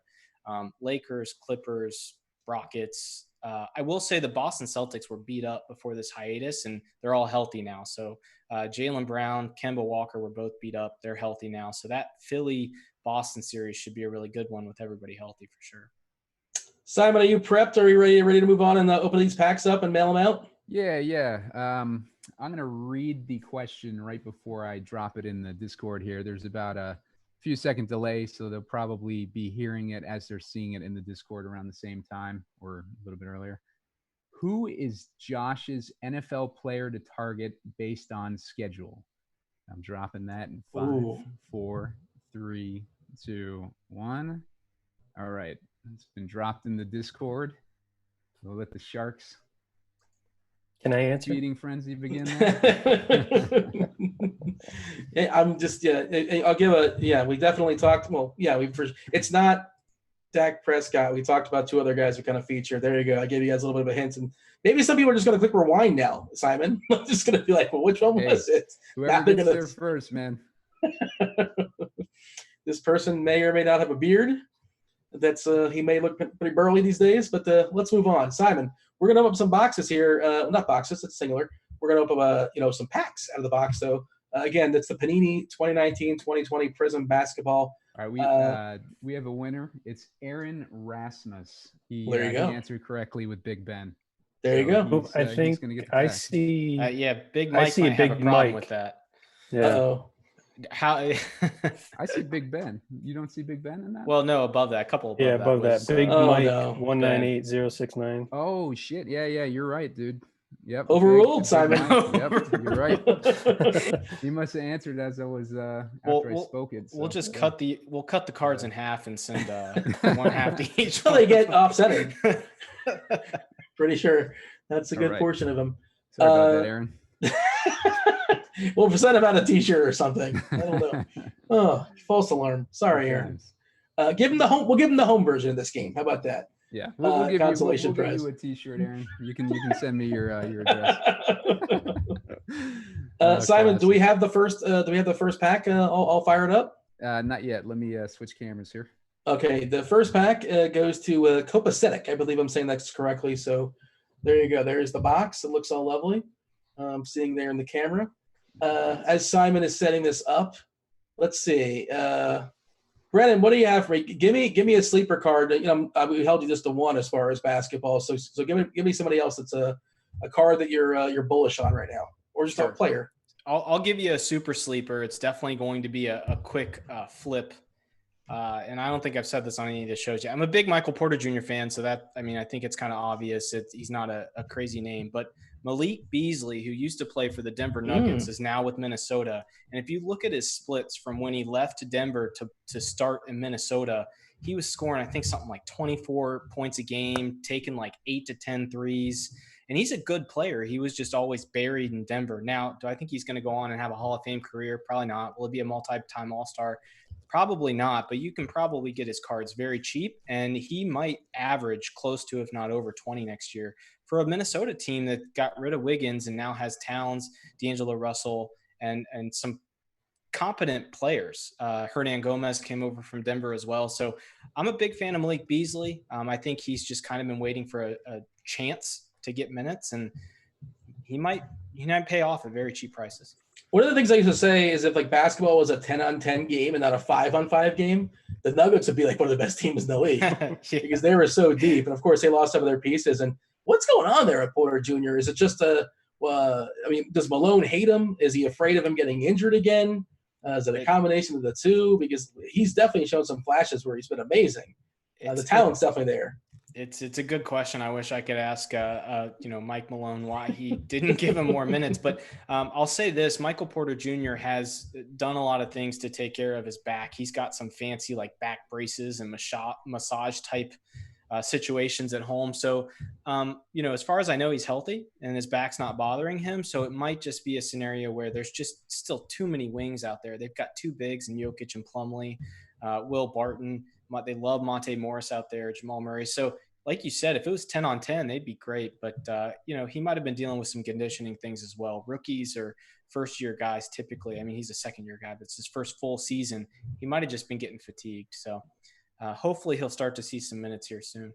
Lakers, Clippers, Rockets, I will say the Boston Celtics were beat up before this hiatus and they're all healthy now. So Jaylen Brown, Kemba Walker were both beat up. They're healthy now. So that Philly-Boston series should be a really good one with everybody healthy for sure. Simon, are you prepped? Are you ready to move on and open these packs up and mail them out? Yeah. I'm going to read the question right before I drop it in the Discord here. There's about a few second delay, so they'll probably be hearing it as they're seeing it in the Discord around the same time or a little bit earlier. Who is Josh's NFL player to target based on schedule? I'm dropping that in 5, 4, 3, 2, 1. All right. It's been dropped in the Discord. We'll let the Sharks. Can I answer? Feeding frenzy begin. I'm just I'll give we definitely talked. Well, it's not Dak Prescott. We talked about 2 other guys who kind of feature. There you go. I gave you guys a little bit of a hint, and maybe some people are just going to click rewind now. Simon, I'm just going to be like, well, which one was it? Whoever gets there first, man. This person may or may not have a beard. That's he may look pretty burly these days, but let's move on. Simon, we're gonna open up some boxes here. Not boxes, it's singular. We're gonna open up some packs out of the box. So again, that's the Panini 2019-2020 Prizm Basketball. All right, we have a winner. It's Aaron Rasmus. He answered correctly with Big Ben. There you go. I think I see. Big Mike might have a problem with that. Yeah. Uh-oh. How I see Big Ben. You don't see Big Ben in that? Well, no, above that, a couple above that. Big Mike 198069. Oh shit! Yeah, you're right, dude. Yep. Overruled, Big Simon. blind. Yep, you're right. He must have answered as I was after I spoke it. So, We'll just yeah. cut the cards in half and send one half to each. Well, they get offsetting. Pretty sure that's a good right. portion of them. Sorry about that, Aaron. We'll send him out a T-shirt or something. I don't know. Oh, false alarm. Sorry, Aaron. Give him the home. We'll give him the home version of this game. How about that? Yeah, we'll give consolation give prize. you a T-shirt, Aaron. You can send me your address. Simon, do we have the first pack all fired up? Not yet. Let me switch cameras here. Okay, the first pack goes to Copacetic. I believe I'm saying that correctly. So there you go. There's the box. It looks all lovely. I'm seeing there in the camera. As Simon is setting this up, let's see. Brennan, what do you have for me? Give me a sleeper card. You know, we held you just to one as far as basketball. So give me somebody else that's a card that you're bullish on right now, or just a player. I'll give you a super sleeper. It's definitely going to be a quick flip. And I don't think I've said this on any of the shows yet. I'm a big Michael Porter Jr. fan, so I think it's kind of obvious. He's not a crazy name, but Malik Beasley, who used to play for the Denver Nuggets, is now with Minnesota. And if you look at his splits from when he left Denver to start in Minnesota, he was scoring, I think, something like 24 points a game, taking like 8 to 10 threes. And he's a good player. He was just always buried in Denver. Now, do I think he's going to go on and have a Hall of Fame career? Probably not. Will he be a multi-time All-Star? Probably not, but you can probably get his cards very cheap, and he might average close to, if not over 20 next year for a Minnesota team that got rid of Wiggins and now has Towns, D'Angelo Russell, and some competent players. Hernan Gomez came over from Denver as well. So I'm a big fan of Malik Beasley. I think he's just kind of been waiting for a chance to get minutes, and he might pay off at very cheap prices. One of the things I used to say is if like basketball was a 10-on-10 game and not a 5-on-5 game, the Nuggets would be like one of the best teams in the league because they were so deep. And of course, they lost some of their pieces. And what's going on there at Porter Jr.? Is it just does Malone hate him? Is he afraid of him getting injured again? Is it a combination of the two? Because he's definitely shown some flashes where he's been amazing. The talent's definitely there. It's a good question. I wish I could ask, Mike Malone why he didn't give him more minutes. But I'll say this: Michael Porter Jr. has done a lot of things to take care of his back. He's got some fancy like back braces and massage type situations at home. So, as far as I know, he's healthy and his back's not bothering him. So it might just be a scenario where there's just still too many wings out there. They've got two bigs in Jokic and Plumlee, Will Barton. They love Monte Morris out there, Jamal Murray. So like you said, if it was 10-on-10, they'd be great. But, he might have been dealing with some conditioning things as well. Rookies or first-year guys typically, he's a second-year guy, but it's his first full season. He might have just been getting fatigued. So hopefully he'll start to see some minutes here soon.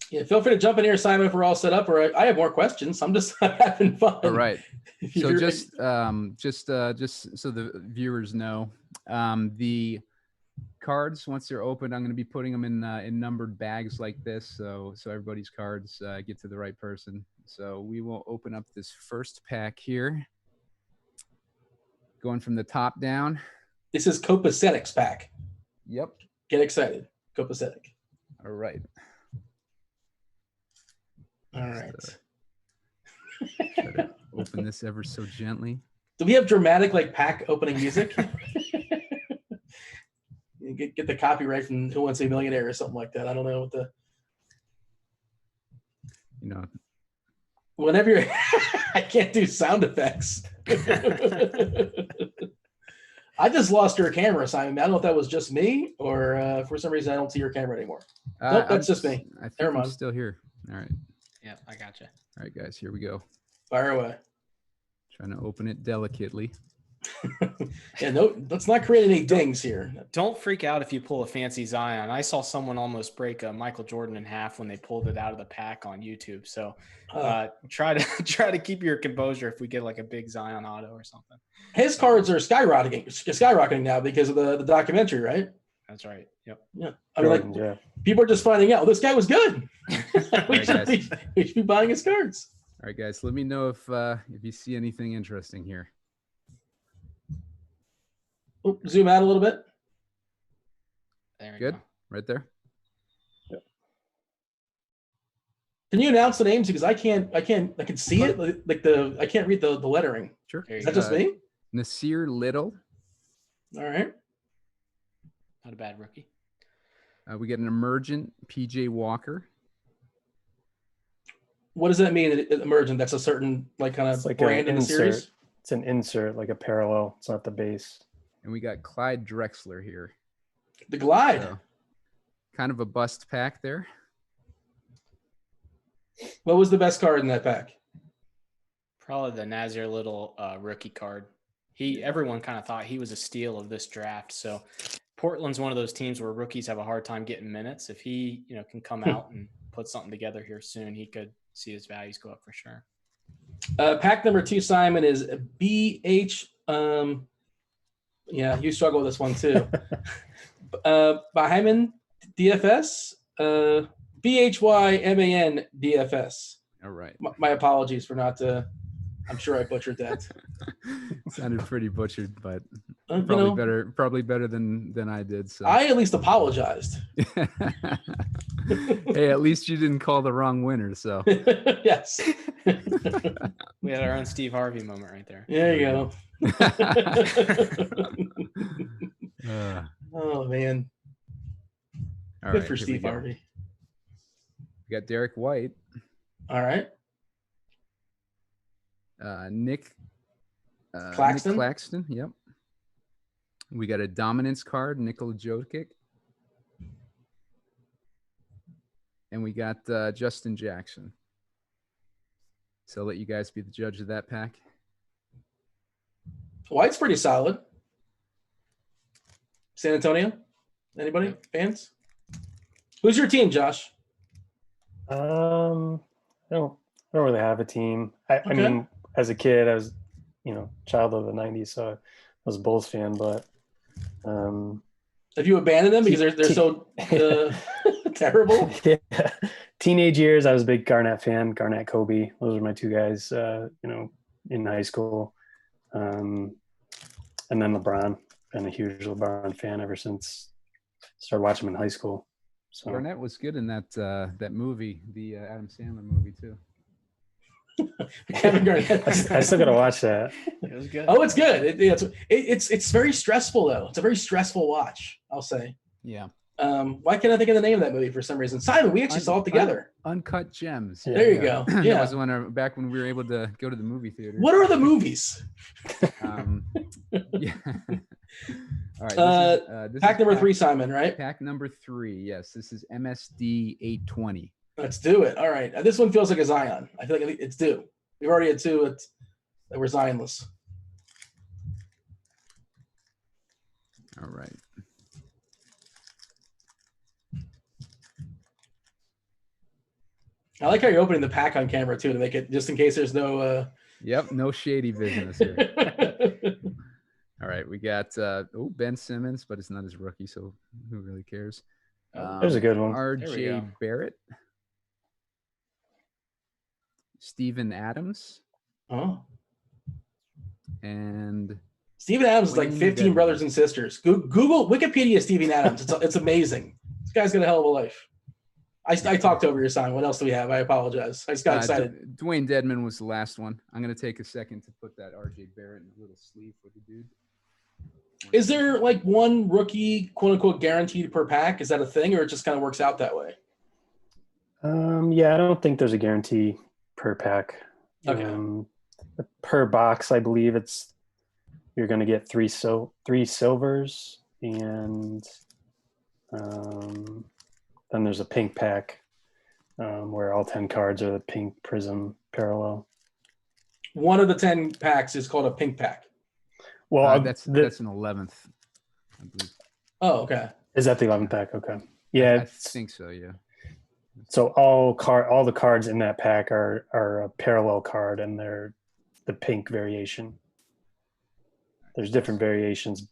Yeah, feel free to jump in here, Simon, if we're all set up. Or I have more questions. I'm just having fun. All right. So just so the viewers know, the cards, once they're opened, I'm going to be putting them in numbered bags like this, so everybody's cards get to the right person. So we will open up this first pack here, going from the top down. This is Copacetic's pack. Yep. Get excited, Copacetic. All right. All right. Try to open this ever so gently. Do we have dramatic like pack opening music? Get the copyright from Who Wants to Be a Millionaire or something like that. I don't know what the. Whenever you're, I can't do sound effects. I just lost your camera, Simon. I don't know if that was just me or for some reason I don't see your camera anymore. Nope, that's just me. I think Never mind. I'm still here. All right. Yeah, I gotcha. All right, guys, here we go. Fire away. Trying to open it delicately. Yeah, no, let's not create any dings here. Don't freak out if you pull a fancy Zion. I saw someone almost break a Michael Jordan in half when they pulled it out of the pack on YouTube. So try to keep your composure if we get like a big Zion auto or something. His cards are skyrocketing now because of the documentary, right? That's right. Yep. Yeah. People are just finding out this guy was good. we should be buying his cards. All right, guys. Let me know if you see anything interesting here. Oh, zoom out a little bit. There we Good. go. Right there. Yep. Can you announce the names because I can see it I can't read the lettering. Sure. Is that just me? Nasir Little. All right. Not a bad rookie. We get an emergent PJ Walker. What does that mean? Emergent? That's a certain kind of like brand in the series. It's an insert, like a parallel. It's not the base. And we got Clyde Drexler here. The Glide. So, kind of a bust pack there. What was the best card in that pack? Probably the Nasir Little rookie card. Everyone kind of thought he was a steal of this draft. So Portland's one of those teams where rookies have a hard time getting minutes. If he, can come out and put something together here soon, he could see his values go up for sure. Pack number 2, Simon, is BH. Yeah, you struggle with this one too. Bahyman DFS. BHYMAN DFS. All right. My apologies for not. I'm sure I butchered that. Sounded pretty butchered, but probably better than I did. So I at least apologized. Hey, at least you didn't call the wrong winner. So yes, we had our own Steve Harvey moment right there. There you go. Oh man, good for Steve Harvey. We got Derek White. All right. Nick Claxton. Nick Claxton. Yep. We got a dominance card, Nikola Jokic. And we got Justin Jackson. So I'll let you guys be the judge of that pack. White's pretty solid. San Antonio? Anybody? Fans? Who's your team, Josh? I don't really have a team. I mean, as a kid, I was, child of the '90s, so I was a Bulls fan. But have you abandoned them because they're so terrible? Yeah. Teenage years, I was a big Garnett fan. Garnett, Kobe, those were my two guys. In high school, and then LeBron. Been a huge LeBron fan ever since started watching him in high school. So Garnett was good in that movie, the Adam Sandler movie too. Kevin Garnett. I still gotta watch that. It was good. Oh, it's good. It's very stressful though. It's a very stressful watch, I'll say. Yeah. Why can't I think of the name of that movie for some reason? Simon, we actually saw it together. Uncut Gems. There you go. Yeah. That was back when we were able to go to the movie theater. What are the movies? Yeah. All right. This pack is number 3, Simon, right? Pack number 3. Yes. This is MSD 820. Let's do it. All right. This one feels like a Zion. I feel like it's due. We've already had 2 that were Zionless. All right. I like how you're opening the pack on camera too to make it just in case there's no. Yep, no shady business here. All right, we got Ben Simmons, but it's not his rookie, so who really cares? There's a good one. RJ Barrett, Steven Adams, and Steven Adams is like 15 brothers and sisters. Google Wikipedia Steven Adams. It's amazing. This guy's got a hell of a life. I talked over your sign. What else do we have? I apologize. I just got excited. Dwayne Dedman was the last one. I'm going to take a second to put that RJ Barrett in a little sleeve for the dude. Is there like one rookie, quote unquote, guaranteed per pack? Is that a thing, or it just kind of works out that way? Yeah, I don't think there's a guarantee per pack. Okay. Per box, I believe you're going to get three silvers and then there's a pink pack where all 10 cards are the pink Prizm parallel. One of the 10 packs is called a pink pack. Well, that's an 11th, I believe. Oh, okay. Is that the 11th pack? Okay. Yeah, I think so. Yeah. So all the cards in that pack are a parallel card, and they're the pink variation. There's different variations.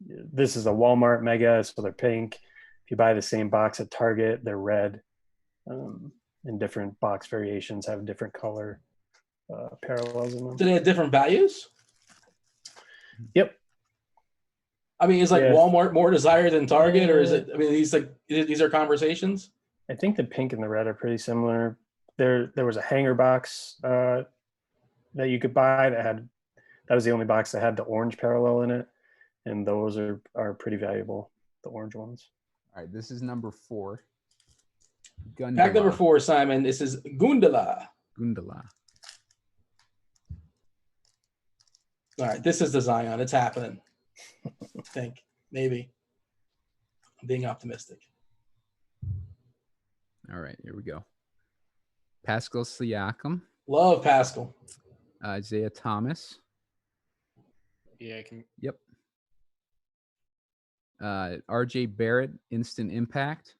This is a Walmart Mega, so they're pink. If you buy the same box at Target, they're red. And different box variations have different color parallels in them. Do they have different values? Yep. I mean, is Walmart more desired than Target, or is it? I mean, these are conversations. I think the pink and the red are pretty similar. there was a hanger box that you could buy that was the only box that had the orange parallel in it, and those are pretty valuable, the orange ones. All right, this is number 4. Pack number 4, Simon. This is Gundala. All right, this is the Zion. It's happening. I think. Maybe. I'm being optimistic. All right, here we go. Pascal Siakam. Love Pascal. Isaiah Thomas. Yeah, I can. Yep. RJ Barrett, Instant Impact.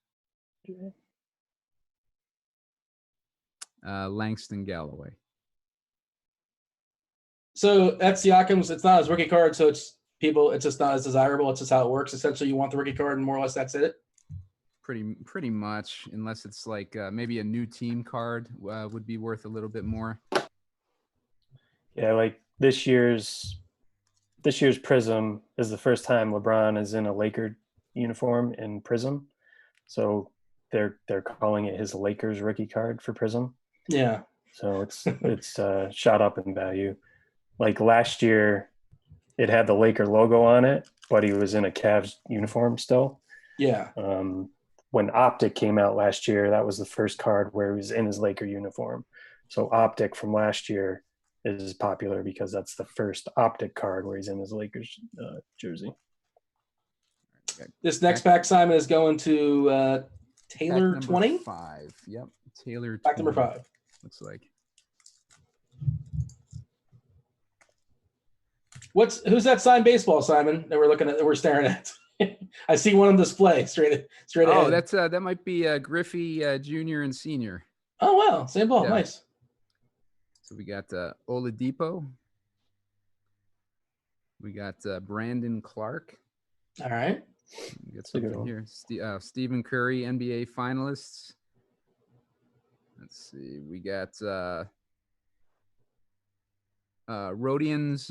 Langston Galloway. So that's Siakam's. It's not his rookie card, so it's just not as desirable. It's just how it works. Essentially, you want the rookie card, and more or less that's it. Pretty much, unless it's like maybe a new team card would be worth a little bit more. Yeah, like this year's Prizm is the first time LeBron is in a Laker uniform in Prizm, so they're calling it his Lakers rookie card for Prizm. Yeah. So it's shot up in value. Like last year, it had the Laker logo on it, but he was in a Cavs uniform still. Yeah. When Optic came out last year, that was the first card where he was in his Laker uniform. So Optic from last year is popular because that's the first Optic card where he's in his Lakers jersey. This next pack, Simon, is going to Taylor 20. 5. Yep. Taylor 20. Pack number 5. Looks like. Who's that signed baseball, Simon, that we're staring at? I see one on display straight ahead. Oh, that's that might be Griffey Jr. and Senior. Oh wow, same ball, yeah. Nice. So we got Oladipo. We got Brandon Clark. All right. We got something here. Stephen Curry, NBA finalists. Let's see. We got Rodions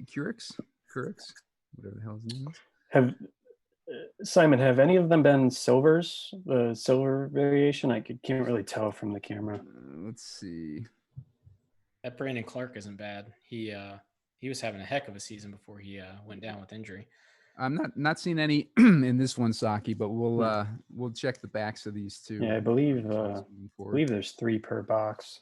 Curix, whatever the hell his name is. Have any of them been silvers? The silver variation? I can't really tell from the camera. Let's see. That Brandon Clark isn't bad. He was having a heck of a season before he went down with injury. I'm not seeing any in this one, Saki, but we'll check the backs of these two. Yeah, I believe there's 3 per box.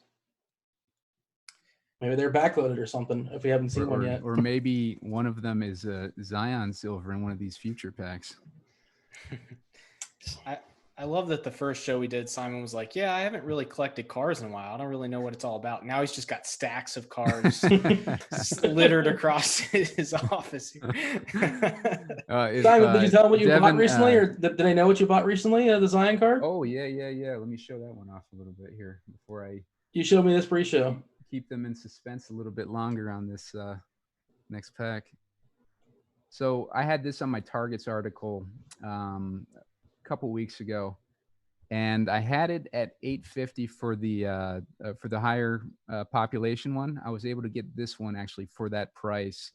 Maybe they're backloaded or something if we haven't seen one yet. Or maybe one of them is Zion Silver in one of these future packs. I love that the first show we did, Simon was like, yeah, I haven't really collected cards in a while. I don't really know what it's all about. Now he's just got stacks of cards littered across his office here. Simon, did you tell them what you bought recently, or did I know what you bought recently, the Zion card? Oh, yeah. Let me show that one off a little bit here before I... You showed me this pre-show. Keep them in suspense a little bit longer on this next pack. So I had this on my Targets article a couple weeks ago, and I had it at $850 for the higher population one. I was able to get this one actually for that price,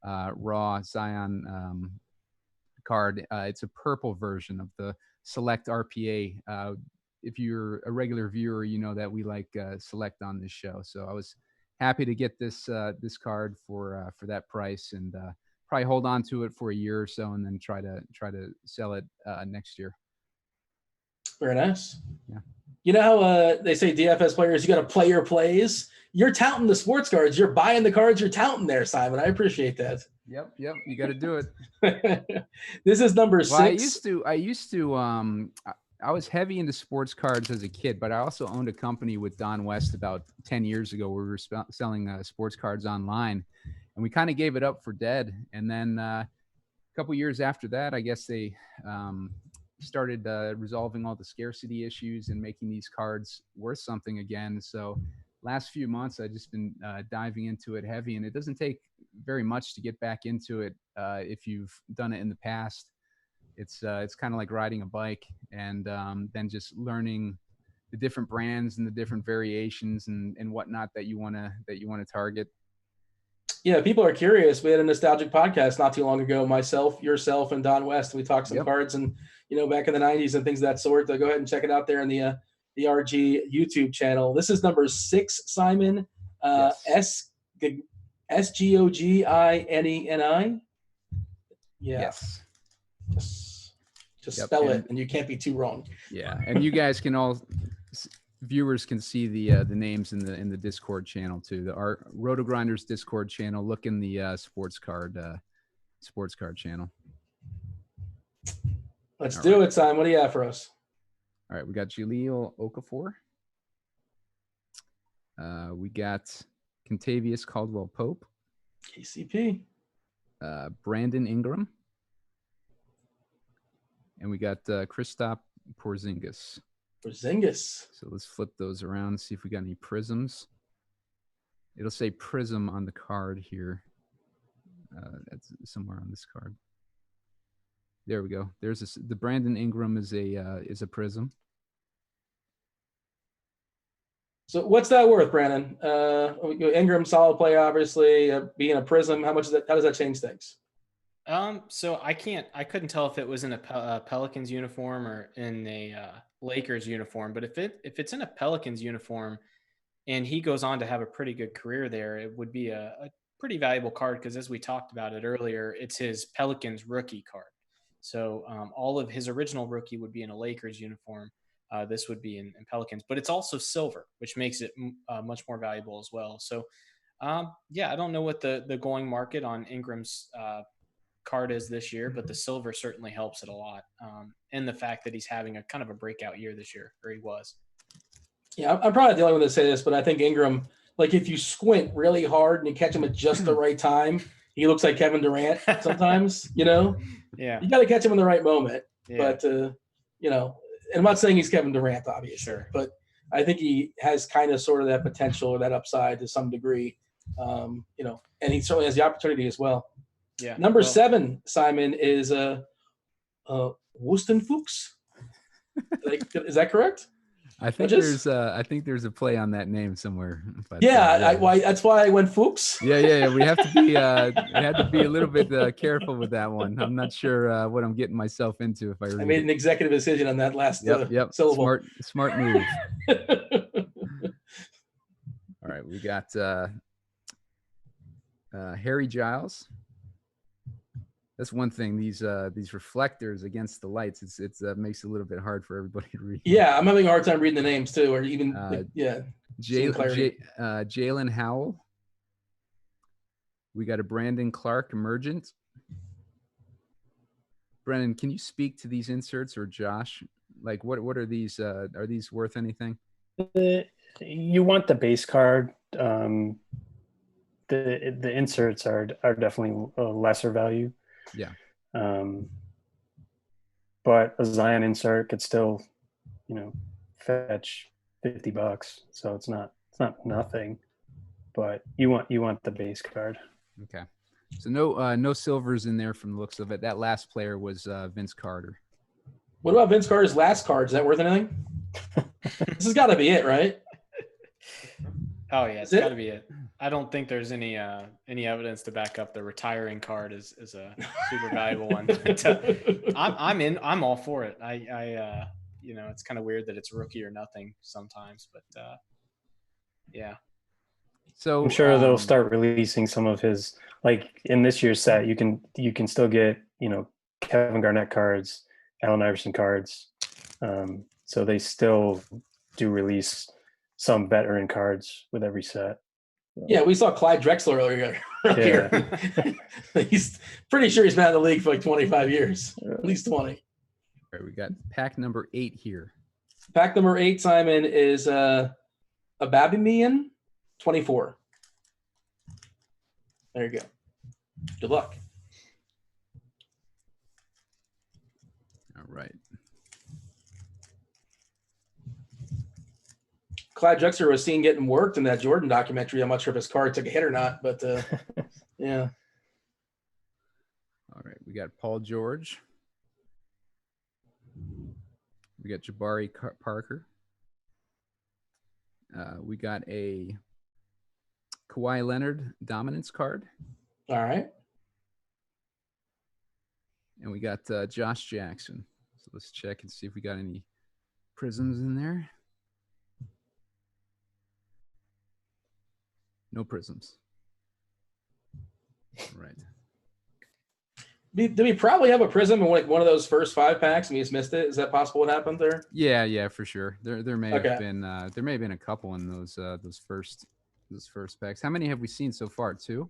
raw Zion card. It's a purple version of the Select RPA. If you're a regular viewer, you know that we like Select on this show. So I was happy to get this card for that price, and probably hold on to it for a year or so, and then try to sell it next year. Very nice. Yeah. You know how they say DFS players, you got to play your plays. You're touting the sports cards. You're buying the cards. You're touting there, Simon. I appreciate that. Yep. You got to do it. This is number 6. I used to. I was heavy into sports cards as a kid, but I also owned a company with Don West about 10 years ago where we were selling sports cards online, and we kind of gave it up for dead. And then a couple years after that, I guess they started resolving all the scarcity issues and making these cards worth something again. So last few months, I've just been diving into it heavy, and it doesn't take very much to get back into it if you've done it in the past. It's kind of like riding a bike, and then just learning the different brands and the different variations and whatnot that you want to target. Yeah, people are curious. We had a nostalgic podcast not too long ago. Myself, yourself, and Don West. We talked some cards and back in the '90s and things of that sort. So go ahead and check it out there in the the RG YouTube channel. This is number 6, Simon. Yes. SGOGINENI. Yeah. Yes. Just Yep, spell it, and you can't be too wrong. Yeah, and you guys can all viewers can see the names in the Discord channel too. Our RotoGrinders Discord channel. Look in the sports card channel. Let's do it, Simon. What do you have for us? All right, we got Jahlil Okafor. We got Kentavious Caldwell-Pope. KCP. Brandon Ingram. And we got Kristaps Porzingis. So let's flip those around and see if we got any prisms. It'll say Prizm on the card here. That's somewhere on this card. There we go. There's the Brandon Ingram is a prism. So what's that worth, Brandon? Ingram, solid play, obviously. Being a prism, how does that change things? So I couldn't tell if it was in a Pelicans uniform or in a Lakers uniform, but if it's in a Pelicans uniform and he goes on to have a pretty good career there, it would be a pretty valuable card because, as we talked about it earlier, it's his Pelicans rookie card. So all of his original rookie would be in a Lakers uniform. This would be in Pelicans, but it's also silver, which makes it much more valuable as well. So I don't know what the going market on Ingram's card is this year, but the silver certainly helps it a lot. And the fact that he's having a kind of a breakout year this year, or he was. Yeah, I'm probably the only one to say this, but I think Ingram, like if you squint really hard and you catch him at just the right time, he looks like Kevin Durant sometimes, Yeah. You got to catch him in the right moment. Yeah. But, and I'm not saying he's Kevin Durant, obviously, sure, but I think he has kind of sort of that potential or that upside to some degree, and he certainly has the opportunity as well. Yeah. Number 7, Simon, is Wustenfuchs. Is that correct? I think there's a play on that name somewhere. But, that's why I went Fuchs. Yeah. We have to be had to be a little bit careful with that one. I'm not sure what I'm getting myself into if I read. I made an executive decision on that last syllable. Smart move. All right, we got Harry Giles. That's one thing. These reflectors against the lights, it makes it a little bit hard for everybody to read. Yeah, I'm having a hard time reading the names too, or even Jalen Howell. We got a Brandon Clark Emergent. Brennan, can you speak to these inserts, or Josh? Like, what are these? Are these worth anything? You want the base card. The inserts are definitely a lesser value. Yeah. But a Zion insert could still, fetch $50. So it's not nothing, but you want the base card. Okay. So no silvers in there from the looks of it. That last player was Vince Carter. What about Vince Carter's last card? Is that worth anything? This has got to be it, right? Oh yeah, it's got to be it. I don't think there's any evidence to back up the retiring card is a super valuable one. But, I'm all for it. I it's kind of weird that it's rookie or nothing sometimes, but yeah. So I'm sure they'll start releasing some of his, like in this year's set. You can still get Kevin Garnett cards, Allen Iverson cards. So they still do release some veteran cards with every set. Yeah, we saw Clyde Drexler earlier. Yeah. He's pretty sure he's been out of the league for like 25 years, at least 20. All right, we got pack number 8 here. Pack number 8, Simon, is Ababimian 24. There you go. Good luck. All right. Clyde Drexler was seen getting worked in that Jordan documentary. I'm not sure if his card took a hit or not, but yeah. All right, we got Paul George. We got Jabari Parker. We got a Kawhi Leonard dominance card. All right. And we got Josh Jackson. So let's check and see if we got any prisms in there. No prisms. Right. Do we probably have a Prizm in like one of those first 5 packs and we just missed it? Is that possible? What happened there? Yeah, for sure. There may have Okay. been a couple in those first packs. How many have we seen so far? 2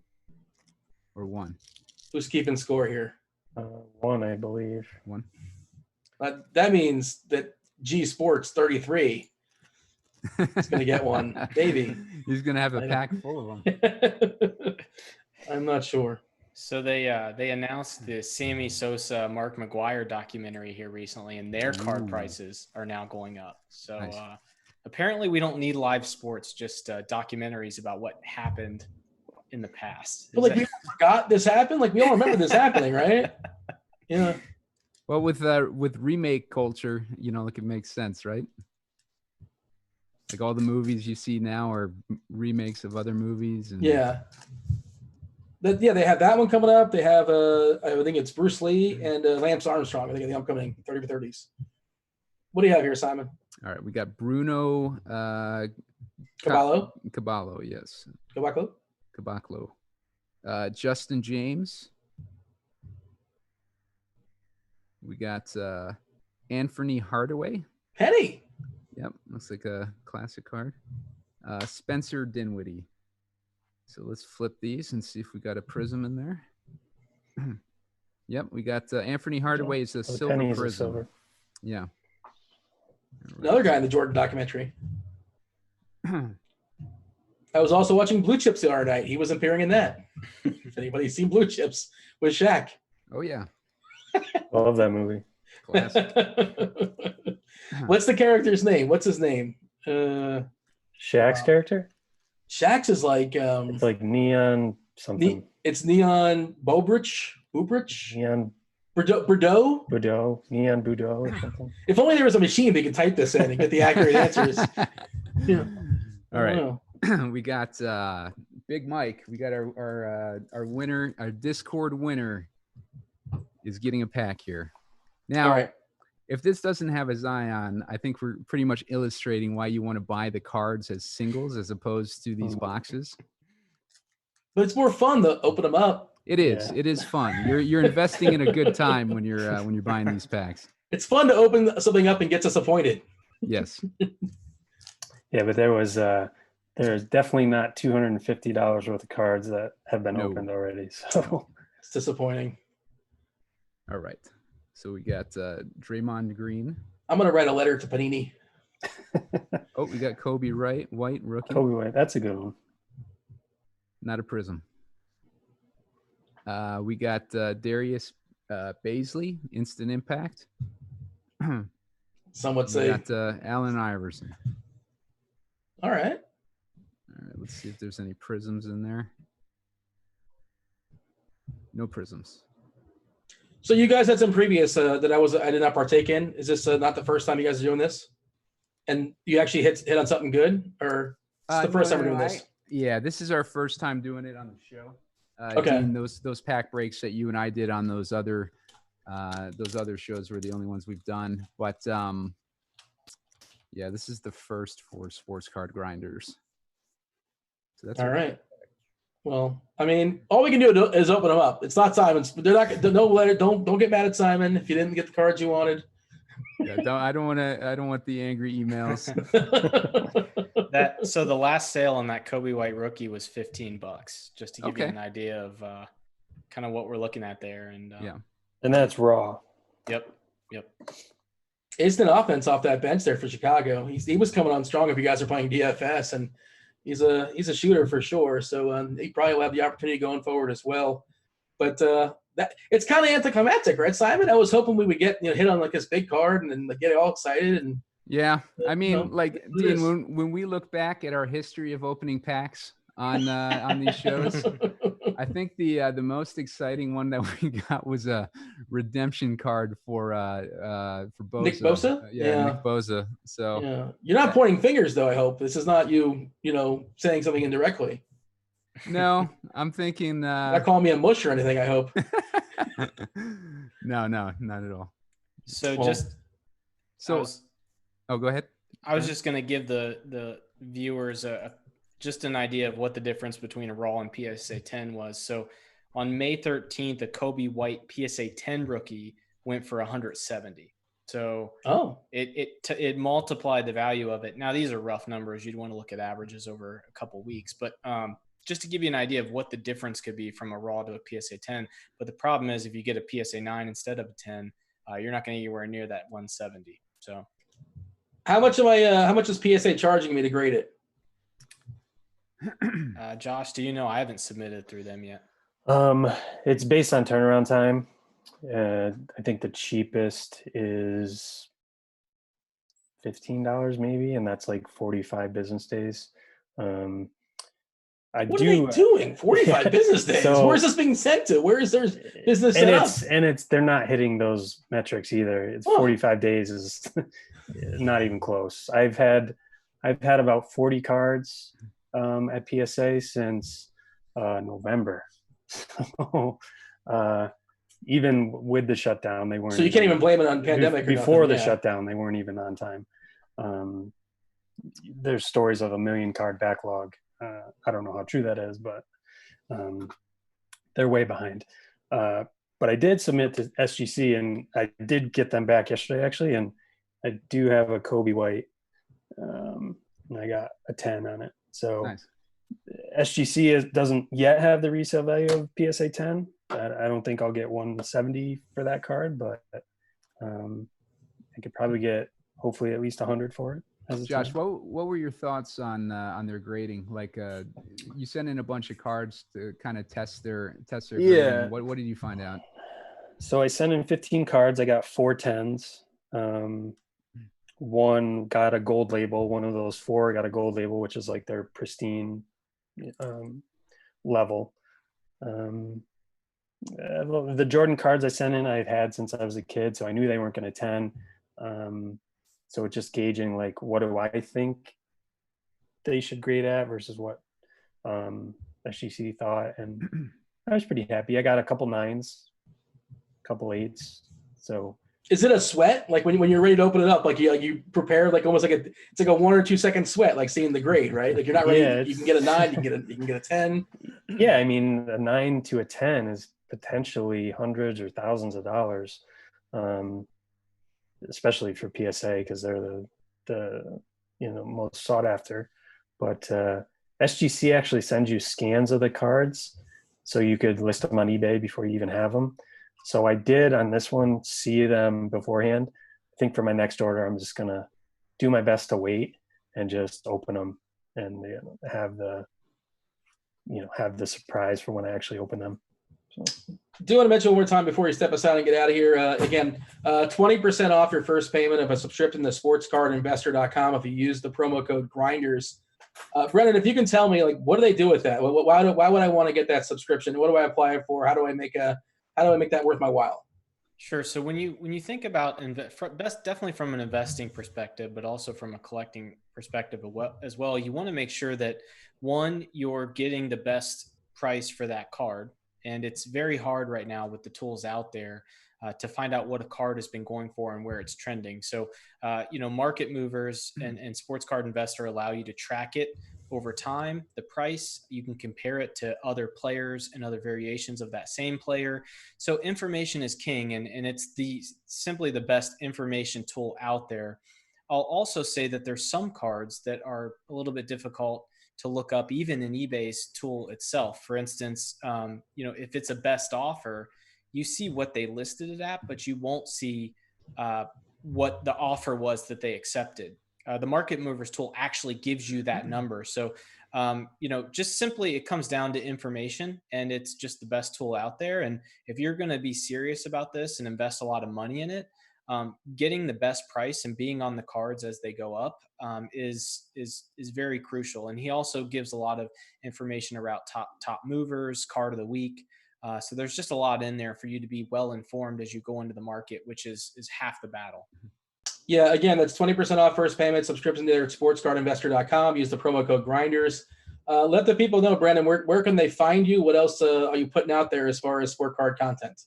or 1? Who's keeping score here? 1, I believe. 1. That means that G Sports 33 is going to get one. Maybe. He's going to have a pack full of them. I'm not sure. So they announced the Sammy Sosa, Mark McGuire documentary here recently, and their card prices are now going up. So Nice. Apparently we don't need live sports, just documentaries about what happened in the past. But like we all forgot this happened. Like we all remember this happening, right? Yeah. Well, with remake culture, like it makes sense, right? Like all the movies you see now are remakes of other movies. And Yeah. They have that one coming up. They have I think it's Bruce Lee and Lance Armstrong. I think in the upcoming 30 for 30s. What do you have here, Simon? All right, we got Bruno Caballo. Caballo, yes. Caboclo. Justin James. We got Anthony Hardaway. Penny. Yep, looks like a classic card. Spencer Dinwiddie. So let's flip these and see if we got a prism in there. Yep, we got Anthony Hardaway is a silver pennies are prism. silver. Yeah. Another guy in the Jordan documentary. I was also watching Blue Chips the other night. He was appearing in that. If anybody's seen Blue Chips with Shaq. Oh yeah. Love that movie. Classic. What's the character's name? What's his name? Shaq's character? Shaq's is like It's like Neon something. It's Neon Bobrich. Neon Bordeaux? Neon Bordeaux or something. If only there was a machine that could type this in and get the accurate answers. Yeah. All right. We got Big Mike. We got our winner, our Discord winner is getting a pack here. Now, All right. If this doesn't have a Zion, I think we're pretty much illustrating why you want to buy the cards as singles as opposed to these boxes. But it's more fun to open them up. It is. Yeah. It is fun. You're investing in a good time when you're buying these packs. It's fun to open something up and get disappointed. Yes. Yeah, but there's definitely not $250 worth of cards that have been opened already. So It's disappointing. All right. So we got Draymond Green. I'm gonna write a letter to Panini. Oh, we got Kobe White rookie. Kobe White, that's a good one. Not a prism. We got Darius Baisley, Instant Impact. Some would We say. got Allen Iverson. All right. All right, let's see if there's any prisms in there. No prisms. So you guys had some previous that I did not partake in. Is this not the first time you guys are doing this? And you actually hit on something good, or it's the first time we're doing this? Yeah, this is our first time doing it on the show. Okay. Dean, those pack breaks that you and I did on those other shows were the only ones we've done. But yeah, this is the first for Sports Card Grinders. So that's all right. Well, I mean, all we can do is open them up. It's not Simon's. They're not. No letter. Don't get mad at Simon if you didn't get the cards you wanted. Yeah, I don't want the angry emails. So the last sale on that Kobe White rookie was $15, just to give you an idea of kind of what we're looking at there. And yeah, and that's raw. Yep. Instant offense off that bench there for Chicago. He was coming on strong if you guys are playing DFS, and he's a shooter for sure. So he probably will have the opportunity going forward as well. But that it's kind of anticlimactic, right, Simon? I was hoping we would get hit on like this big card and then get all excited and. Yeah, I mean, Dean, when we look back at our history of opening packs on these shows, I think the most exciting one that we got was a redemption card for Bosa. Nick Bosa? Nick Bosa. So yeah. You're not pointing fingers though, I hope. This is not you saying something indirectly. No, I'm thinking not calling me a mush or anything, I hope. No, not at all. So Oh, go ahead. I was just going to give the viewers just an idea of what the difference between a raw and PSA 10 was. So on May 13th, a Kobe White PSA 10 rookie went for 170. So it multiplied the value of it. Now, these are rough numbers. You'd want to look at averages over a couple weeks, but just to give you an idea of what the difference could be from a raw to a PSA 10. But the problem is if you get a PSA 9 instead of a 10, you're not going to get anywhere near that 170. So how much is PSA charging me to grade it? Josh, do you know? I haven't submitted through them yet. It's based on turnaround time. I think the cheapest is $15 maybe, and that's like 45 business days. What are they doing? 45 business days. So, where is this being sent to? Where is their business set up? And they're not hitting those metrics either. It's 45 days is not even close. I've had about 40 cards at PSA since November. So, even with the shutdown, they weren't. So you can't even blame it on pandemic. Before the shutdown, they weren't even on time. There's stories of a 1 million card backlog. I don't know how true that is, but they're way behind. But I did submit to SGC, and I did get them back yesterday, actually. And I do have a Kobe White, and I got a 10 on it. So nice. SGC doesn't yet have the resale value of PSA 10. I don't think I'll get 170 for that card, but I could probably get hopefully at least 100 for it. Josh, what were your thoughts on their grading? Like you sent in a bunch of cards to kind of test their grading. What did you find out? So I sent in 15 cards. I got 4 10s. One got a gold label. One of those 4 got a gold label, which is like their pristine level. The Jordan cards I sent in, I've had since I was a kid, so I knew they weren't going to 10. So it's just gauging like, what do I think they should grade at versus what SGC thought. And I was pretty happy. I got a couple 9s, a couple 8s. So is it a sweat? Like when you're ready to open it up, like you prepare, like almost like it's like a 1 or 2 second sweat, like seeing the grade, right? Like you're not ready. You can get a 9, you can get a 10. Yeah. I mean, a 9 to a 10 is potentially hundreds or thousands of dollars. Especially for PSA, because they're the most sought after. But SGC actually sends you scans of the cards, so you could list them on eBay before you even have them. So I did on this one see them beforehand. I think for my next order, I'm just gonna do my best to wait and just open them and have the surprise for when I actually open them. So. Do want to mention one more time before you step aside and get out of here. Again, 20% off your first payment of a subscription to sportscardinvestor.com if you use the promo code Grinders. Brennan, if you can tell me, like, what do they do with that? Why would I want to get that subscription? What do I apply for? How do I make that worth my while? Sure. So when you think about definitely from an investing perspective, but also from a collecting perspective as well, you want to make sure that one, you're getting the best price for that card. And it's very hard right now with the tools out there to find out what a card has been going for and where it's trending. So, market movers and Sports Card Investor allow you to track it over time. The price, you can compare it to other players and other variations of that same player. So information is king, and it's simply the best information tool out there. I'll also say that there's some cards that are a little bit difficult to look up even in eBay's tool itself. For instance, if it's a best offer, you see what they listed it at, but you won't see what the offer was that they accepted. The market movers tool actually gives you that number. So, just simply it comes down to information, and it's just the best tool out there. And if you're going to be serious about this and invest a lot of money in it, getting the best price and being on the cards as they go up is very crucial. And he also gives a lot of information around top movers, card of the week. So there's just a lot in there for you to be well informed as you go into the market, which is half the battle. Yeah, again, that's 20% off first payment, subscription to their sportscardinvestor.com. Use the promo code Grinders. Let the people know, Brandon, where can they find you? What else are you putting out there as far as sport card content?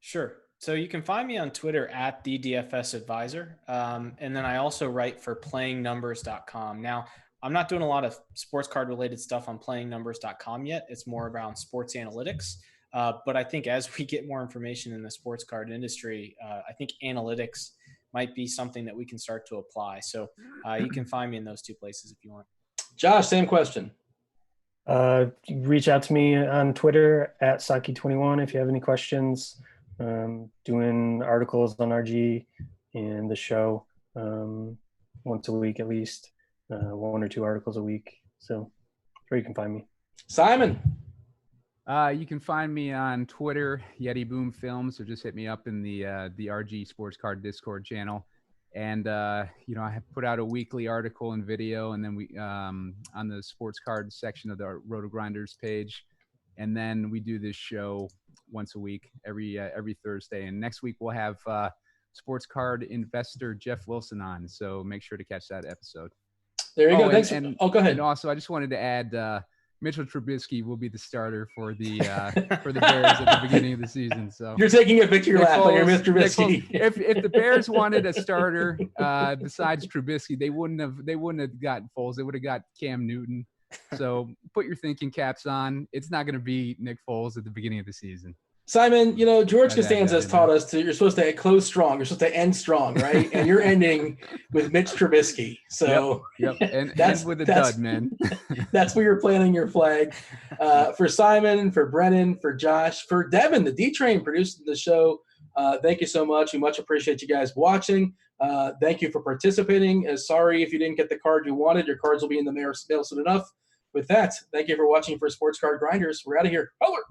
Sure. So you can find me on Twitter at the DFS Advisor. And then I also write for playingnumbers.com. Now, I'm not doing a lot of sports card related stuff on playingnumbers.com yet. It's more around sports analytics. But I think as we get more information in the sports card industry, I think analytics might be something that we can start to apply. So you can find me in those two places if you want. Josh, same question. Reach out to me on Twitter at Saki21 if you have any questions. Doing articles on RG and the show once a week at least, 1 or 2 articles a week. So where you can find me. Simon. You can find me on Twitter, Yeti Boom Films, or just hit me up in the RG Sports Card Discord channel. And I have put out a weekly article and video, and then we on the sports card section of the RotoGrinders page, and then we do this show once a week, every Thursday. And next week we'll have sports card investor Jeff Wilson on, so make sure to catch that episode. There you go. Thanks. Go ahead. And also, I just wanted to add. Mitchell Trubisky will be the starter for the Bears at the beginning of the season. So you're taking a victory lap on your Mr. Trubisky. If the Bears wanted a starter besides Trubisky, they wouldn't have gotten Foles. They would have got Cam Newton. So put your thinking caps on. It's not going to be Nick Foles at the beginning of the season. Simon, George Costanza has taught us you're supposed to close strong. You're supposed to end strong, right? And you're ending with Mitch Trubisky. So yep. And that's with a dud, man. That's where you're planting your flag. For Simon, for Brennan, for Josh, for Devin, the D-Train producing the show, thank you so much. We much appreciate you guys watching. Thank you for participating. Sorry if you didn't get the card you wanted. Your cards will be in the mail soon enough. With that, thank you for watching for Sports Card Grinders. We're out of here. Over.